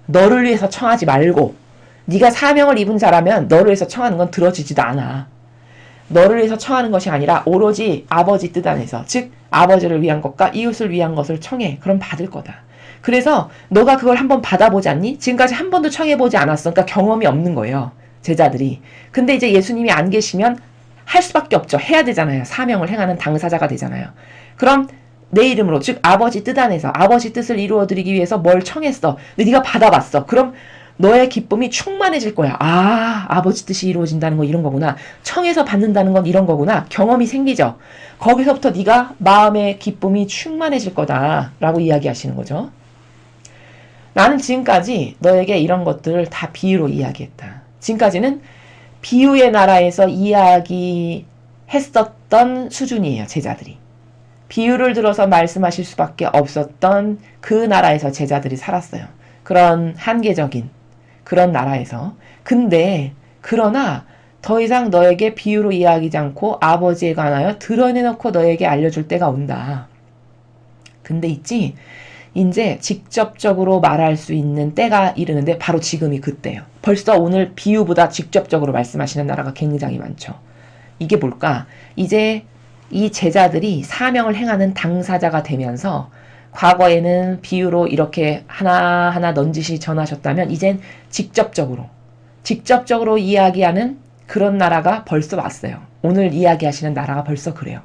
너를 위해서 청하지 말고 네가 사명을 입은 자라면 너를 위해서 청하는 건 들어지지도 않아. 너를 위해서 청하는 것이 아니라 오로지 아버지 뜻 안에서 즉 아버지를 위한 것과 이웃을 위한 것을 청해. 그럼 받을 거다. 그래서 너가 그걸 한번 받아보지 않니? 지금까지 한 번도 청해보지 않았어. 그러니까 경험이 없는 거예요. 제자들이. 근데 이제 예수님이 안 계시면 할 수밖에 없죠. 해야 되잖아요. 사명을 행하는 당사자가 되잖아요. 그럼 내 이름으로 즉 아버지 뜻 안에서 아버지 뜻을 이루어드리기 위해서 뭘 청했어. 근데 네가 받아봤어. 그럼 너의 기쁨이 충만해질 거야. 아 아버지 뜻이 이루어진다는 거 이런 거구나. 청해서 받는다는 건 이런 거구나. 경험이 생기죠. 거기서부터 네가 마음의 기쁨이 충만해질 거다라고 이야기하시는 거죠. 나는 지금까지 너에게 이런 것들을 다 비유로 이야기했다. 지금까지는 비유의 나라에서 이야기했었던 수준이에요. 제자들이. 비유를 들어서 말씀하실 수밖에 없었던 그 나라에서 제자들이 살았어요. 그런 한계적인 그런 나라에서. 근데 그러나 더 이상 너에게 비유로 이야기하지 않고 아버지에 관하여 드러내놓고 너에게 알려줄 때가 온다. 근데 있지 이제 직접적으로 말할 수 있는 때가 이르는데 바로 지금이 그때예요. 벌써 오늘 비유보다 직접적으로 말씀하시는 나라가 굉장히 많죠. 이게 뭘까? 이제 이 제자들이 사명을 행하는 당사자가 되면서 과거에는 비유로 이렇게 하나하나 넌지시 전하셨다면 이젠 직접적으로 이야기하는 그런 나라가 벌써 왔어요. 오늘 이야기하시는 나라가 벌써 그래요.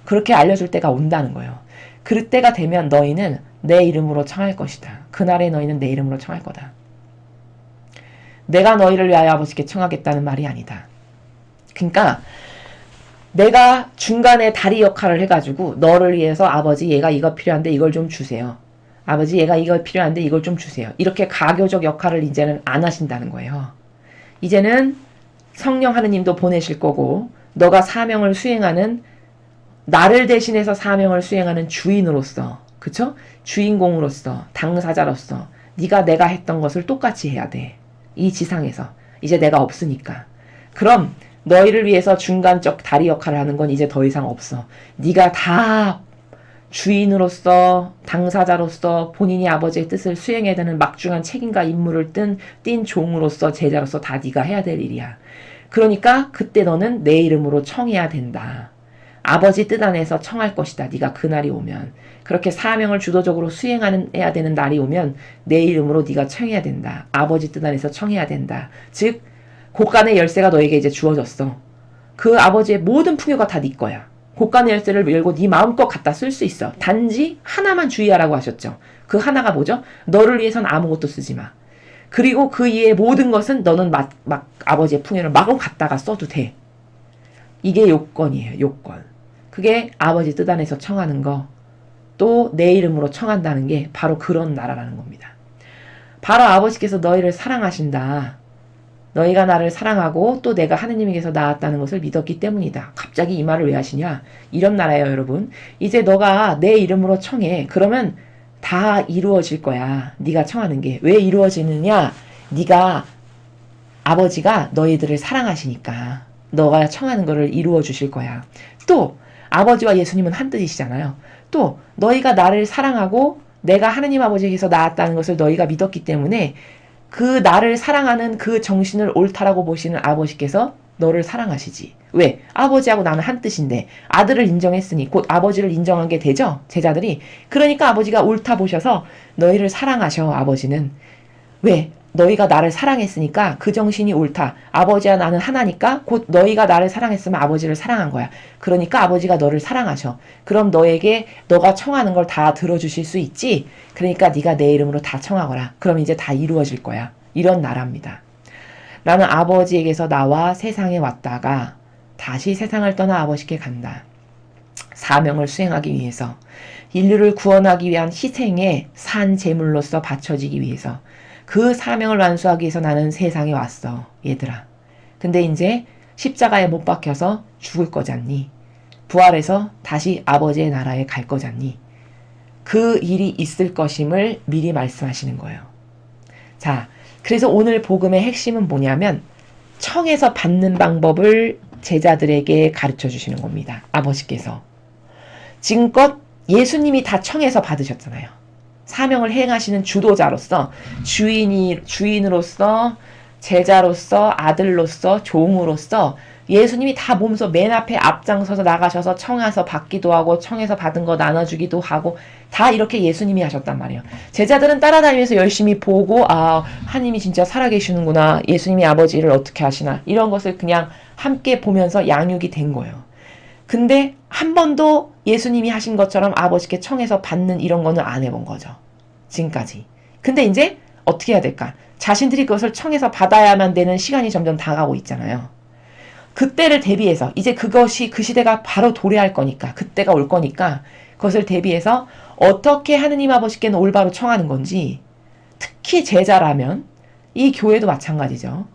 그렇게 알려줄 때가 온다는 거예요. 그 때가 되면 너희는 내 이름으로 청할 것이다. 그날에 너희는 내 이름으로 청할 거다. 내가 너희를 위하여 아버지께 청하겠다는 말이 아니다. 그러니까 내가 중간에 다리 역할을 해가지고 너를 위해서 아버지 얘가 이거 필요한데 이걸 좀 주세요. 아버지 얘가 이거 필요한데 이걸 좀 주세요. 이렇게 가교적 역할을 이제는 안 하신다는 거예요. 이제는 성령 하느님도 보내실 거고 너가 사명을 수행하는 나를 대신해서 사명을 수행하는 주인으로서 그쵸? 주인공으로서 당사자로서 네가 내가 했던 것을 똑같이 해야 돼. 이 지상에서. 이제 내가 없으니까. 그럼 너희를 위해서 중간적 다리 역할을 하는 건 이제 더 이상 없어. 네가 다 주인으로서 당사자로서 본인이 아버지의 뜻을 수행해야 되는 막중한 책임과 임무를 띈 종으로서 제자로서 다 네가 해야 될 일이야. 그러니까 그때 너는 내 이름으로 청해야 된다. 아버지 뜻 안에서 청할 것이다. 네가 그날이 오면. 그렇게 사명을 주도적으로 수행해야 되는 날이 오면 내 이름으로 네가 청해야 된다. 아버지 뜻 안에서 청해야 된다. 즉 곳간의 열쇠가 너에게 이제 주어졌어. 그 아버지의 모든 풍요가 다 네 거야. 곳간의 열쇠를 열고 네 마음껏 갖다 쓸 수 있어. 단지 하나만 주의하라고 하셨죠. 그 하나가 뭐죠? 너를 위해선 아무것도 쓰지 마. 그리고 그 이외의 모든 것은 너는 막 아버지의 풍요를 마구 갖다가 써도 돼. 이게 요건이에요. 요건. 그게 아버지 뜻 안에서 청하는 거, 또 내 이름으로 청한다는 게 바로 그런 나라라는 겁니다. 바로 아버지께서 너희를 사랑하신다. 너희가 나를 사랑하고 또 내가 하느님에게서 나왔다는 것을 믿었기 때문이다. 갑자기 이 말을 왜 하시냐? 이런 나라예요, 여러분. 이제 너가 내 이름으로 청해. 그러면 다 이루어질 거야. 네가 청하는 게. 왜 이루어지느냐? 네가 아버지가 너희들을 사랑하시니까 너가 청하는 거를 이루어 주실 거야. 또 아버지와 예수님은 한 뜻이시잖아요. 또 너희가 나를 사랑하고 내가 하느님 아버지에게서 나왔다는 것을 너희가 믿었기 때문에 그 나를 사랑하는 그 정신을 옳다라고 보시는 아버지께서 너를 사랑하시지. 왜? 아버지하고 나는 한 뜻인데 아들을 인정했으니 곧 아버지를 인정한 게 되죠? 제자들이. 그러니까 아버지가 옳다 보셔서 너희를 사랑하셔. 아버지는. 왜? 너희가 나를 사랑했으니까 그 정신이 옳다. 아버지와 나는 하나니까 곧 너희가 나를 사랑했으면 아버지를 사랑한 거야. 그러니까 아버지가 너를 사랑하셔. 그럼 너에게 너가 청하는 걸 다 들어주실 수 있지? 그러니까 네가 내 이름으로 다 청하거라. 그럼 이제 다 이루어질 거야. 이런 나라입니다. 나는 아버지에게서 나와 세상에 왔다가 다시 세상을 떠나 아버지께 간다. 사명을 수행하기 위해서, 인류를 구원하기 위한 희생의 산 제물로서 바쳐지기 위해서, 그 사명을 완수하기 위해서 나는 세상에 왔어, 얘들아. 근데 이제 십자가에 못 박혀서 죽을 거잖니. 부활해서 다시 아버지의 나라에 갈 거잖니. 그 일이 있을 것임을 미리 말씀하시는 거예요. 자, 그래서 오늘 복음의 핵심은 뭐냐면 청에서 받는 방법을 제자들에게 가르쳐 주시는 겁니다. 아버지께서. 지금껏 예수님이 다 청에서 받으셨잖아요. 사명을 행하시는 주도자로서, 주인으로서, 제자로서, 아들로서, 종으로서 예수님이 다 몸소 맨 앞에 앞장서서 나가셔서 청해서 받기도 하고 청해서 받은 거 나눠주기도 하고 다 이렇게 예수님이 하셨단 말이에요. 제자들은 따라다니면서 열심히 보고 하나님이 진짜 살아계시는구나. 예수님이 아버지를 어떻게 하시나. 이런 것을 그냥 함께 보면서 양육이 된 거예요. 근데 한 번도 예수님이 하신 것처럼 아버지께 청해서 받는 이런 거는 안 해본 거죠. 지금까지. 근데 이제 어떻게 해야 될까? 자신들이 그것을 청해서 받아야만 되는 시간이 점점 다가오고 있잖아요. 그때를 대비해서 이제 그것이 그 시대가 바로 도래할 거니까 그때가 올 거니까 그것을 대비해서 어떻게 하느님 아버지께는 올바로 청하는 건지 특히 제자라면 이 교회도 마찬가지죠.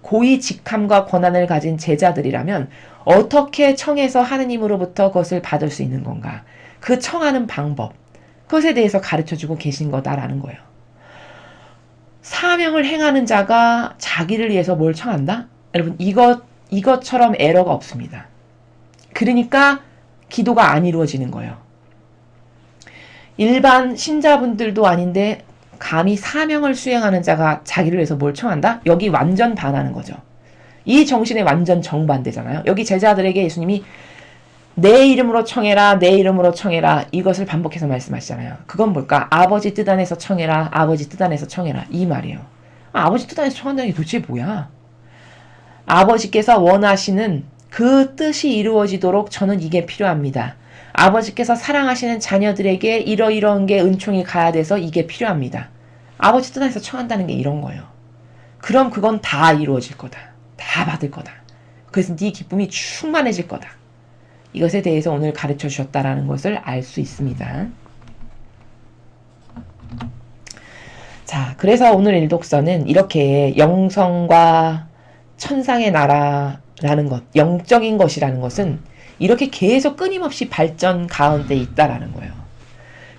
고위 직함과 권한을 가진 제자들이라면 어떻게 청해서 하느님으로부터 그것을 받을 수 있는 건가. 그 청하는 방법 그것에 대해서 가르쳐주고 계신 거다라는 거예요. 사명을 행하는 자가 자기를 위해서 뭘 청한다? 여러분 이것처럼 에러가 없습니다. 그러니까 기도가 안 이루어지는 거예요. 일반 신자분들도 아닌데 감히 사명을 수행하는 자가 자기를 위해서 뭘 청한다? 여기 완전 반하는 거죠. 이 정신에 완전 정반대잖아요. 여기 제자들에게 예수님이 내 이름으로 청해라, 내 이름으로 청해라 이것을 반복해서 말씀하시잖아요. 그건 뭘까? 아버지 뜻 안에서 청해라, 아버지 뜻 안에서 청해라 이 말이에요. 아버지 뜻 안에서 청한다는 게 도대체 뭐야? 아버지께서 원하시는 그 뜻이 이루어지도록 저는 이게 필요합니다. 아버지께서 사랑하시는 자녀들에게 이러이러한 게 은총이 가야 돼서 이게 필요합니다. 아버지 뜻 안에서 청한다는 게 이런 거예요. 그럼 그건 다 이루어질 거다. 다 받을 거다. 그래서 네 기쁨이 충만해질 거다. 이것에 대해서 오늘 가르쳐 주셨다라는 것을 알 수 있습니다. 자, 그래서 오늘 일독서는 이렇게 영성과 천상의 나라라는 것, 영적인 것이라는 것은 이렇게 계속 끊임없이 발전 가운데 있다라는 거예요.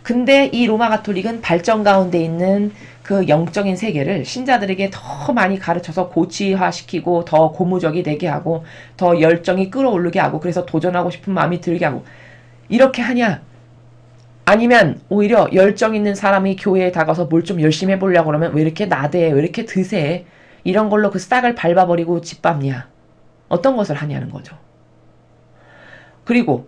근데 이 로마 가톨릭은 발전 가운데 있는 그 영적인 세계를 신자들에게 더 많이 가르쳐서 고치화시키고 더 고무적이 되게 하고 더 열정이 끌어오르게 하고 그래서 도전하고 싶은 마음이 들게 하고 이렇게 하냐? 아니면 오히려 열정 있는 사람이 교회에 다가서 뭘 좀 열심히 해보려고 그러면 왜 이렇게 나대해? 왜 이렇게 드세? 이런 걸로 그 싹을 밟아버리고 짓밟냐? 어떤 것을 하냐는 거죠. 그리고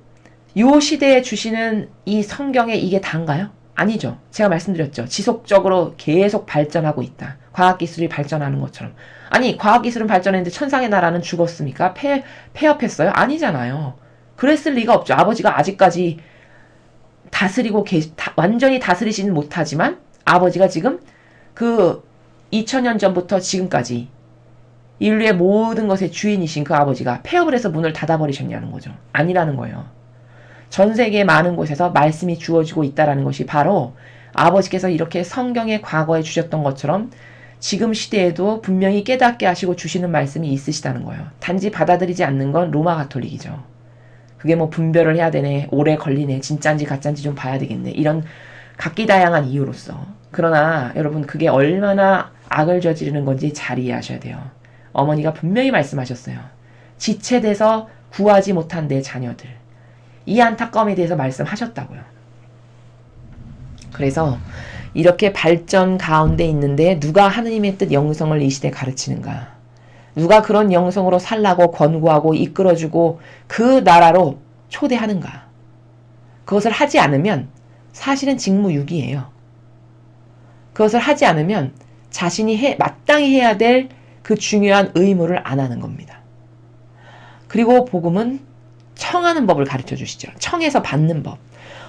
이 시대에 주시는 이 성경에 이게 다인가요? 아니죠. 제가 말씀드렸죠. 지속적으로 계속 발전하고 있다. 과학기술이 발전하는 것처럼. 아니 과학기술은 발전했는데 천상의 나라는 죽었습니까? 폐업했어요? 아니잖아요. 그랬을 리가 없죠. 아버지가 아직까지 다스리고 완전히 다스리지는 못하지만 아버지가 지금 그 2000년 전부터 지금까지 인류의 모든 것의 주인이신 그 아버지가 폐업을 해서 문을 닫아버리셨냐는 거죠. 아니라는 거예요. 전 세계 많은 곳에서 말씀이 주어지고 있다는 것이 바로 아버지께서 이렇게 성경의 과거에 주셨던 것처럼 지금 시대에도 분명히 깨닫게 하시고 주시는 말씀이 있으시다는 거예요. 단지 받아들이지 않는 건 로마 가톨릭이죠. 그게 뭐 분별을 해야 되네, 오래 걸리네, 진짜인지 가짜인지 좀 봐야 되겠네, 이런 각기다양한 이유로서. 그러나 여러분 그게 얼마나 악을 저지르는 건지 잘 이해하셔야 돼요. 어머니가 분명히 말씀하셨어요. 지체돼서 구하지 못한 내 자녀들. 이 안타까움에 대해서 말씀하셨다고요. 그래서 이렇게 발전 가운데 있는데 누가 하느님의 뜻 영성을 이 시대에 가르치는가? 누가 그런 영성으로 살라고 권고하고 이끌어주고 그 나라로 초대하는가? 그것을 하지 않으면 사실은 직무유기예요. 그것을 하지 않으면 자신이 마땅히 해야 될 그 중요한 의무를 안 하는 겁니다. 그리고 복음은 청하는 법을 가르쳐 주시죠. 청해서 받는 법.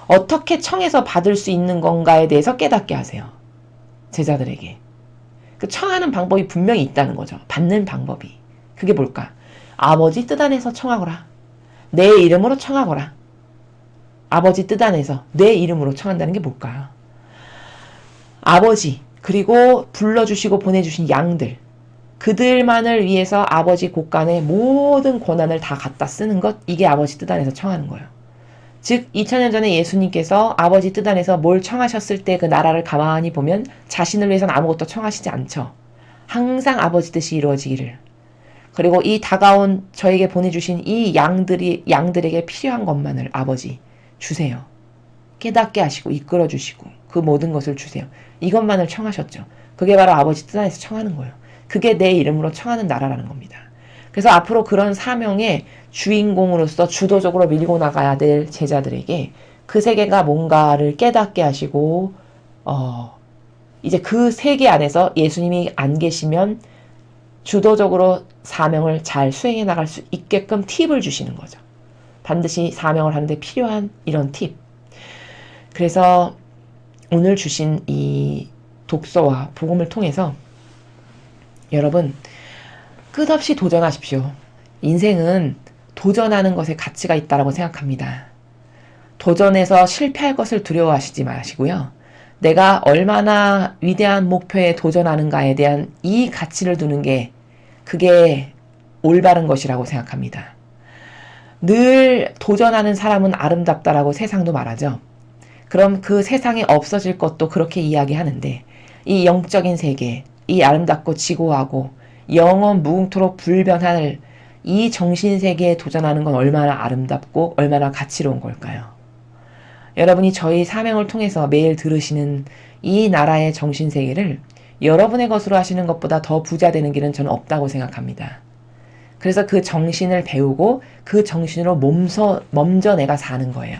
어떻게 청해서 받을 수 있는 건가에 대해서 깨닫게 하세요. 제자들에게. 그 청하는 방법이 분명히 있다는 거죠. 받는 방법이. 그게 뭘까? 아버지 뜻 안에서 청하거라. 내 이름으로 청하거라. 아버지 뜻 안에서 내 이름으로 청한다는 게 뭘까요? 아버지, 그리고 불러주시고 보내주신 양들, 그들만을 위해서 아버지 곳간에 모든 권한을 다 갖다 쓰는 것, 이게 아버지 뜻 안에서 청하는 거예요. 즉 2000년 전에 예수님께서 아버지 뜻 안에서 뭘 청하셨을 때 그 나라를 가만히 보면 자신을 위해서는 아무것도 청하시지 않죠. 항상 아버지 뜻이 이루어지기를. 그리고 이 다가온 저에게 보내주신 이 양들에게 필요한 것만을 아버지 주세요. 깨닫게 하시고 이끌어 주시고 그 모든 것을 주세요. 이것만을 청하셨죠. 그게 바로 아버지 뜻 안에서 청하는 거예요. 그게 내 이름으로 청하는 나라라는 겁니다. 그래서 앞으로 그런 사명의 주인공으로서 주도적으로 밀고 나가야 될 제자들에게 그 세계가 뭔가를 깨닫게 하시고 이제 그 세계 안에서 예수님이 안 계시면 주도적으로 사명을 잘 수행해 나갈 수 있게끔 팁을 주시는 거죠. 반드시 사명을 하는데 필요한 이런 팁. 그래서 오늘 주신 이 독서와 복음을 통해서 여러분 끝없이 도전하십시오. 인생은 도전하는 것에 가치가 있다고 생각합니다. 도전해서 실패할 것을 두려워하시지 마시고요. 내가 얼마나 위대한 목표에 도전하는가에 대한 이 가치를 두는 게 그게 올바른 것이라고 생각합니다. 늘 도전하는 사람은 아름답다라고 세상도 말하죠. 그럼 그 세상에 없어질 것도 그렇게 이야기하는데 이 영적인 세계, 이 아름답고 지고하고 영원 무궁토록 불변할 이 정신세계에 도전하는 건 얼마나 아름답고 얼마나 가치로운 걸까요? 여러분이 저희 사명을 통해서 매일 들으시는 이 나라의 정신세계를 여러분의 것으로 하시는 것보다 더 부자 되는 길은 저는 없다고 생각합니다. 그래서 그 정신을 배우고 그 정신으로 먼저 내가 사는 거예요.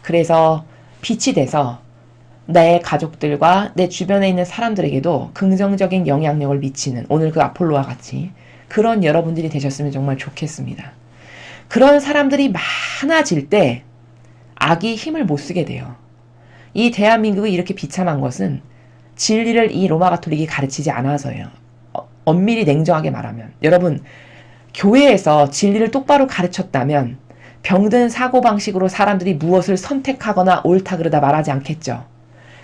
그래서 빛이 돼서 내 가족들과 내 주변에 있는 사람들에게도 긍정적인 영향력을 미치는 오늘 그 아폴로와 같이 그런 여러분들이 되셨으면 정말 좋겠습니다. 그런 사람들이 많아질 때 악이 힘을 못 쓰게 돼요. 이 대한민국이 이렇게 비참한 것은 진리를 이 로마 가톨릭이 가르치지 않아서예요. 엄밀히 냉정하게 말하면. 여러분, 교회에서 진리를 똑바로 가르쳤다면 병든 사고방식으로 사람들이 무엇을 선택하거나 옳다 그르다 말하지 않겠죠.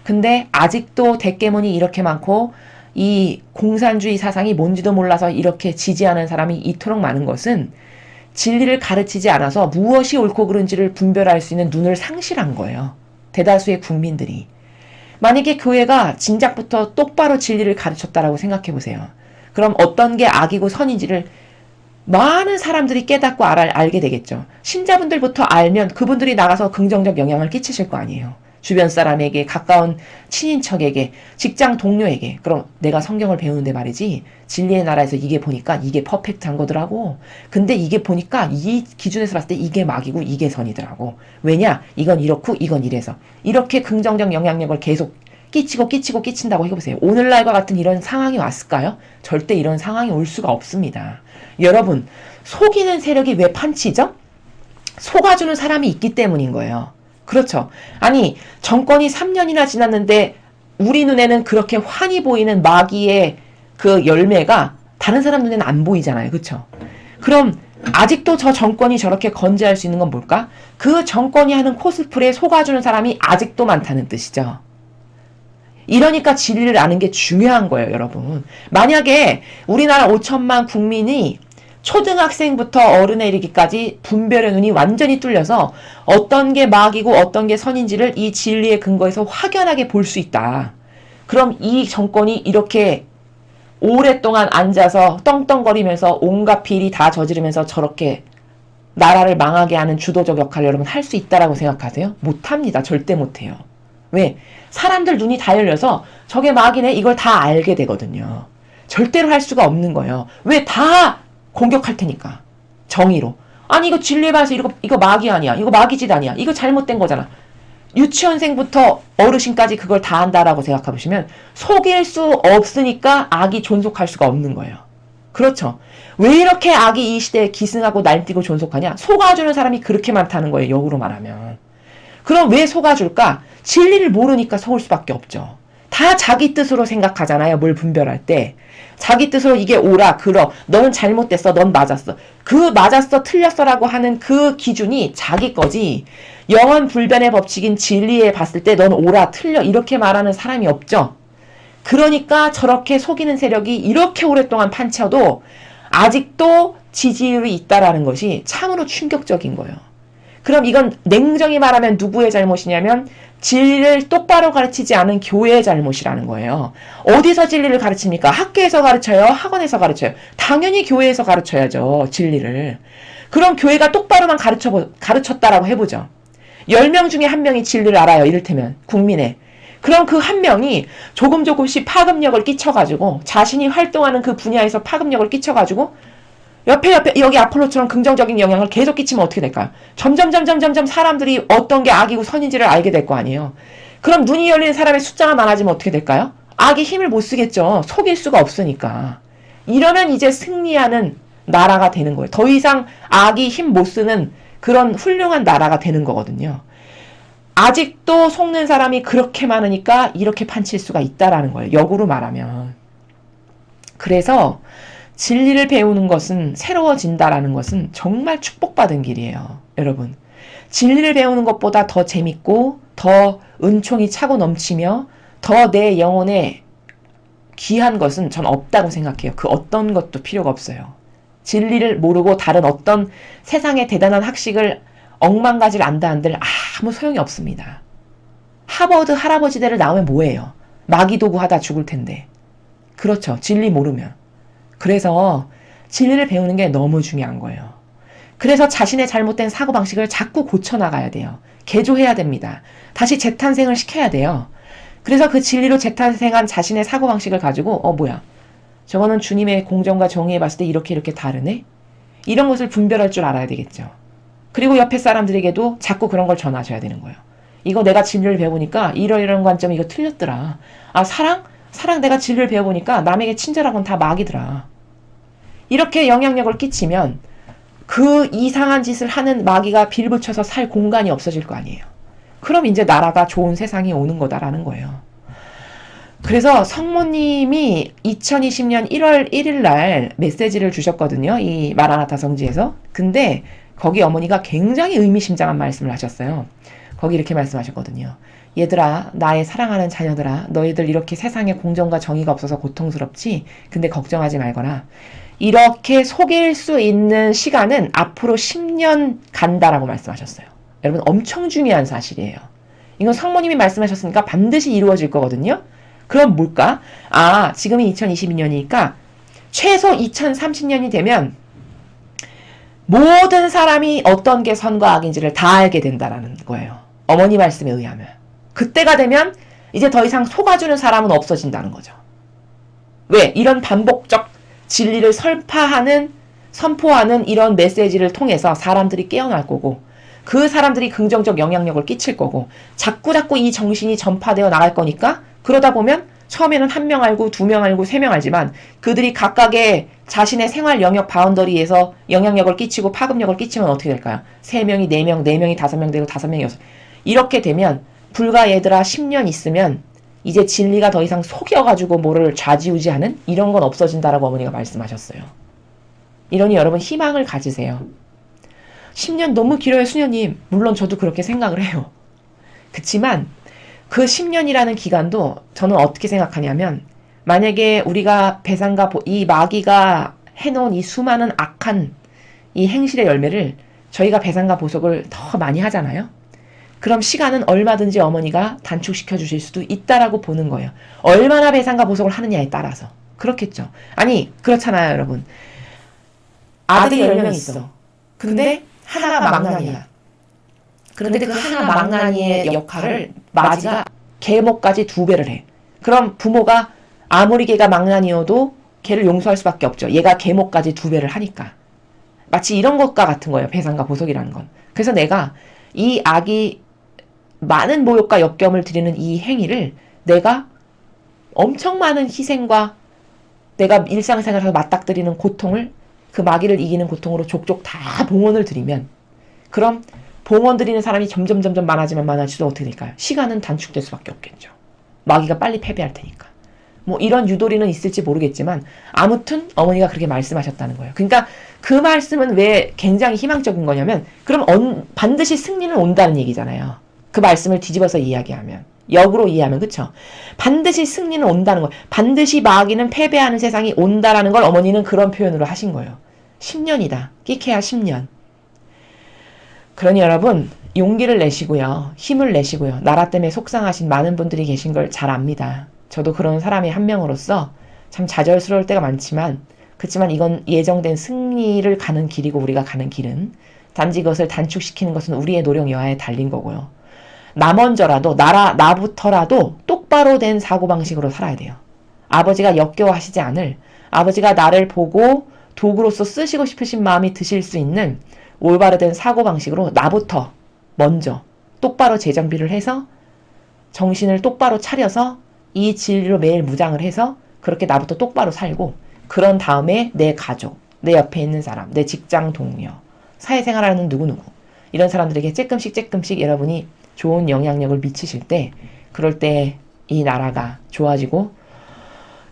근데 아직도 대깨문이 이렇게 많고 이 공산주의 사상이 뭔지도 몰라서 이렇게 지지하는 사람이 이토록 많은 것은 진리를 가르치지 않아서 무엇이 옳고 그른지를 분별할 수 있는 눈을 상실한 거예요. 대다수의 국민들이. 만약에 교회가 진작부터 똑바로 진리를 가르쳤다라고 생각해 보세요. 그럼 어떤 게 악이고 선인지를 많은 사람들이 깨닫고 알게 되겠죠. 신자분들부터 알면 그분들이 나가서 긍정적 영향을 끼치실 거 아니에요. 주변 사람에게, 가까운 친인척에게, 직장 동료에게. 그럼 내가 성경을 배우는데 말이지 진리의 나라에서 이게 보니까 이게 퍼펙트한 거더라고. 근데 이게 보니까 이 기준에서 봤을 때 이게 막이고 이게 선이더라고. 왜냐? 이건 이렇고 이건 이래서. 이렇게 긍정적 영향력을 계속 끼친다고 해보세요. 오늘날과 같은 이런 상황이 왔을까요? 절대 이런 상황이 올 수가 없습니다. 여러분, 속이는 세력이 왜 판치죠? 속아주는 사람이 있기 때문인 거예요. 그렇죠. 아니, 정권이 3년이나 지났는데 우리 눈에는 그렇게 환히 보이는 마귀의 그 열매가 다른 사람 눈에는 안 보이잖아요. 그렇죠? 그럼 아직도 저 정권이 저렇게 건재할 수 있는 건 뭘까? 그 정권이 하는 코스프레에 속아주는 사람이 아직도 많다는 뜻이죠. 이러니까 진리를 아는 게 중요한 거예요, 여러분. 만약에 우리나라 5천만 국민이 초등학생부터 어른에 이르기까지 분별의 눈이 완전히 뚫려서 어떤 게 마귀고 어떤 게 선인지를 이 진리의 근거에서 확연하게 볼 수 있다. 그럼 이 정권이 이렇게 오랫동안 앉아서 떵떵거리면서 온갖 비리 다 저지르면서 저렇게 나라를 망하게 하는 주도적 역할을 여러분 할 수 있다라고 생각하세요? 못합니다. 절대 못해요. 왜? 사람들 눈이 다 열려서 저게 마귀네 이걸 다 알게 되거든요. 절대로 할 수가 없는 거예요. 왜? 다 공격할 테니까. 정의로. 아니 이거 진리에 봐서 이거 마귀 아니야. 이거 마귀짓 아니야. 이거 잘못된 거잖아. 유치원생부터 어르신까지 그걸 다 한다라고 생각해 보시면 속일 수 없으니까 악이 존속할 수가 없는 거예요. 그렇죠. 왜 이렇게 악이 이 시대에 기승하고 날뛰고 존속하냐? 속아주는 사람이 그렇게 많다는 거예요. 역으로 말하면. 그럼 왜 속아줄까? 진리를 모르니까 속을 수밖에 없죠. 다 자기 뜻으로 생각하잖아요. 뭘 분별할 때. 자기 뜻으로 이게 옳아, 그러, 너는 잘못됐어, 넌 맞았어. 그 맞았어, 틀렸어라고 하는 그 기준이 자기 거지. 영원 불변의 법칙인 진리에 봤을 때 넌 옳아, 틀려 이렇게 말하는 사람이 없죠. 그러니까 저렇게 속이는 세력이 이렇게 오랫동안 판쳐도 아직도 지지율이 있다라는 것이 참으로 충격적인 거예요. 그럼 이건 냉정히 말하면 누구의 잘못이냐면 진리를 똑바로 가르치지 않은 교회의 잘못이라는 거예요. 어디서 진리를 가르칩니까? 학교에서 가르쳐요? 학원에서 가르쳐요? 당연히 교회에서 가르쳐야죠. 진리를. 그럼 교회가 똑바로만 가르쳤다라고 해보죠. 10명 중에 1명이 진리를 알아요. 이를테면 국민의. 그럼 그 1명이 조금씩 파급력을 끼쳐가지고 자신이 활동하는 그 분야에서 파급력을 끼쳐가지고 옆에 여기 아폴로처럼 긍정적인 영향을 계속 끼치면 어떻게 될까요? 점점 사람들이 어떤 게 악이고 선인지를 알게 될 거 아니에요. 그럼 눈이 열리는 사람의 숫자가 많아지면 어떻게 될까요? 악이 힘을 못 쓰겠죠. 속일 수가 없으니까. 이러면 이제 승리하는 나라가 되는 거예요. 더 이상 악이 힘 못 쓰는 그런 훌륭한 나라가 되는 거거든요. 아직도 속는 사람이 그렇게 많으니까 이렇게 판칠 수가 있다라는 거예요. 역으로 말하면. 그래서 진리를 배우는 것은 새로워진다라는 것은 정말 축복받은 길이에요. 여러분. 진리를 배우는 것보다 더 재밌고 더 은총이 차고 넘치며 더 내 영혼에 귀한 것은 전 없다고 생각해요. 그 어떤 것도 필요가 없어요. 진리를 모르고 다른 어떤 세상의 대단한 학식을 억만가지를 안다 한들 아무 소용이 없습니다. 하버드 할아버지대를 나오면 뭐예요? 마귀도구 하다 죽을 텐데. 그렇죠. 진리 모르면. 그래서 진리를 배우는 게 너무 중요한 거예요. 그래서 자신의 잘못된 사고방식을 자꾸 고쳐나가야 돼요. 개조해야 됩니다. 다시 재탄생을 시켜야 돼요. 그래서 그 진리로 재탄생한 자신의 사고방식을 가지고 뭐야? 저거는 주님의 공정과 정의에 봤을 때 이렇게 다르네? 이런 것을 분별할 줄 알아야 되겠죠. 그리고 옆에 사람들에게도 자꾸 그런 걸 전하셔야 되는 거예요. 이거 내가 진리를 배워보니까 이런 관점이 이거 틀렸더라. 사랑 내가 진리를 배워보니까 남에게 친절한 건 다 마귀더라. 이렇게 영향력을 끼치면 그 이상한 짓을 하는 마귀가 빌붙여서 살 공간이 없어질 거 아니에요. 그럼 이제 나라가 좋은 세상이 오는 거다라는 거예요. 그래서 성모님이 2020년 1월 1일 날 메시지를 주셨거든요. 이 마라나타 성지에서. 근데 거기 어머니가 굉장히 의미심장한 말씀을 하셨어요. 거기 이렇게 말씀하셨거든요. 얘들아, 나의 사랑하는 자녀들아, 너희들 이렇게 세상에 공정과 정의가 없어서 고통스럽지? 근데 걱정하지 말거라. 이렇게 속일 수 있는 시간은 앞으로 10년 간다라고 말씀하셨어요. 여러분, 엄청 중요한 사실이에요. 이건 성모님이 말씀하셨으니까 반드시 이루어질 거거든요. 그럼 뭘까? 지금이 2022년이니까 최소 2030년이 되면 모든 사람이 어떤 게 선과 악인지를 다 알게 된다라는 거예요. 어머니 말씀에 의하면. 그때가 되면 이제 더 이상 속아주는 사람은 없어진다는 거죠. 왜? 이런 반복적 진리를 선포하는 이런 메시지를 통해서 사람들이 깨어날 거고 그 사람들이 긍정적 영향력을 끼칠 거고 자꾸 이 정신이 전파되어 나갈 거니까 그러다 보면 처음에는 1명 알고 2명 알고 3명 알지만 그들이 각각의 자신의 생활 영역 바운더리에서 영향력을 끼치고 파급력을 끼치면 어떻게 될까요? 3명이 4명, 4명이 5명 되고 5명이 6. 이렇게 되면 불과 얘들아 10년 있으면 이제 진리가 더 이상 속여가지고 뭐를 좌지우지하는 이런 건 없어진다라고 어머니가 말씀하셨어요. 이러니 여러분 희망을 가지세요. 10년 너무 길어요, 수녀님. 물론 저도 그렇게 생각을 해요. 그치만 그 10년이라는 기간도 저는 어떻게 생각하냐면 만약에 우리가 배상과 이 마귀가 해놓은 이 수많은 악한 이 행실의 열매를 저희가 배상과 보석을 더 많이 하잖아요. 그럼 시간은 얼마든지 어머니가 단축시켜 주실 수도 있다라고 보는 거예요. 얼마나 배상과 보석을 하느냐에 따라서. 그렇겠죠. 아니 그렇잖아요, 여러분. 아들이 10명 있어. 근데 하나가 망나니야. 그런데 그 하나 망나니의 역할을 마지가 계모까지 2배를 해. 그럼 부모가 아무리 걔가 망나니여도 걔를 용서할 수밖에 없죠. 얘가 계모까지 2배를 하니까. 마치 이런 것과 같은 거예요. 배상과 보석이라는 건. 그래서 내가 이 악이 많은 모욕과 역경을 드리는 이 행위를 내가 엄청 많은 희생과 내가 일상생활에서 맞닥뜨리는 고통을 그 마귀를 이기는 고통으로 족족 다 봉헌을 드리면 그럼 봉헌 드리는 사람이 점점 많아지면 많아질수록 어떻게 될까요? 시간은 단축될 수밖에 없겠죠. 마귀가 빨리 패배할 테니까. 뭐 이런 유도리는 있을지 모르겠지만 아무튼 어머니가 그렇게 말씀하셨다는 거예요. 그러니까 그 말씀은 왜 굉장히 희망적인 거냐면 그럼 반드시 승리는 온다는 얘기잖아요. 그 말씀을 뒤집어서 이야기하면. 역으로 이해하면 그쵸? 반드시 승리는 온다는 거예요. 반드시 마귀는 패배하는 세상이 온다라는 걸 어머니는 그런 표현으로 하신 거예요. 10년이다. 끼케야 10년. 그러니 여러분 용기를 내시고요. 힘을 내시고요. 나라 때문에 속상하신 많은 분들이 계신 걸 잘 압니다. 저도 그런 사람의 한 명으로서 참 좌절스러울 때가 많지만 그렇지만 이건 예정된 승리를 가는 길이고 우리가 가는 길은 단지 그것을 단축시키는 것은 우리의 노력 여하에 달린 거고요. 나 먼저라도 나부터라도 똑바로 된 사고방식으로 살아야 돼요. 아버지가 역겨워하시지 않을 아버지가 나를 보고 도구로서 쓰시고 싶으신 마음이 드실 수 있는 올바로 된 사고방식으로 나부터 먼저 똑바로 재정비를 해서 정신을 똑바로 차려서 이 진리로 매일 무장을 해서 그렇게 나부터 똑바로 살고 그런 다음에 내 가족, 내 옆에 있는 사람, 내 직장 동료, 사회생활하는 누구누구 이런 사람들에게 조금씩 여러분이 좋은 영향력을 미치실 때 그럴 때 이 나라가 좋아지고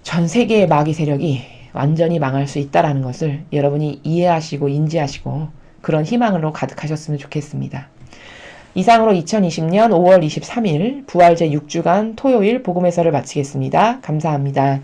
전 세계의 마귀 세력이 완전히 망할 수 있다는 것을 여러분이 이해하시고 인지하시고 그런 희망으로 가득하셨으면 좋겠습니다. 이상으로 2020년 5월 23일 부활제 6주간 토요일 복음 해설을 마치겠습니다. 감사합니다.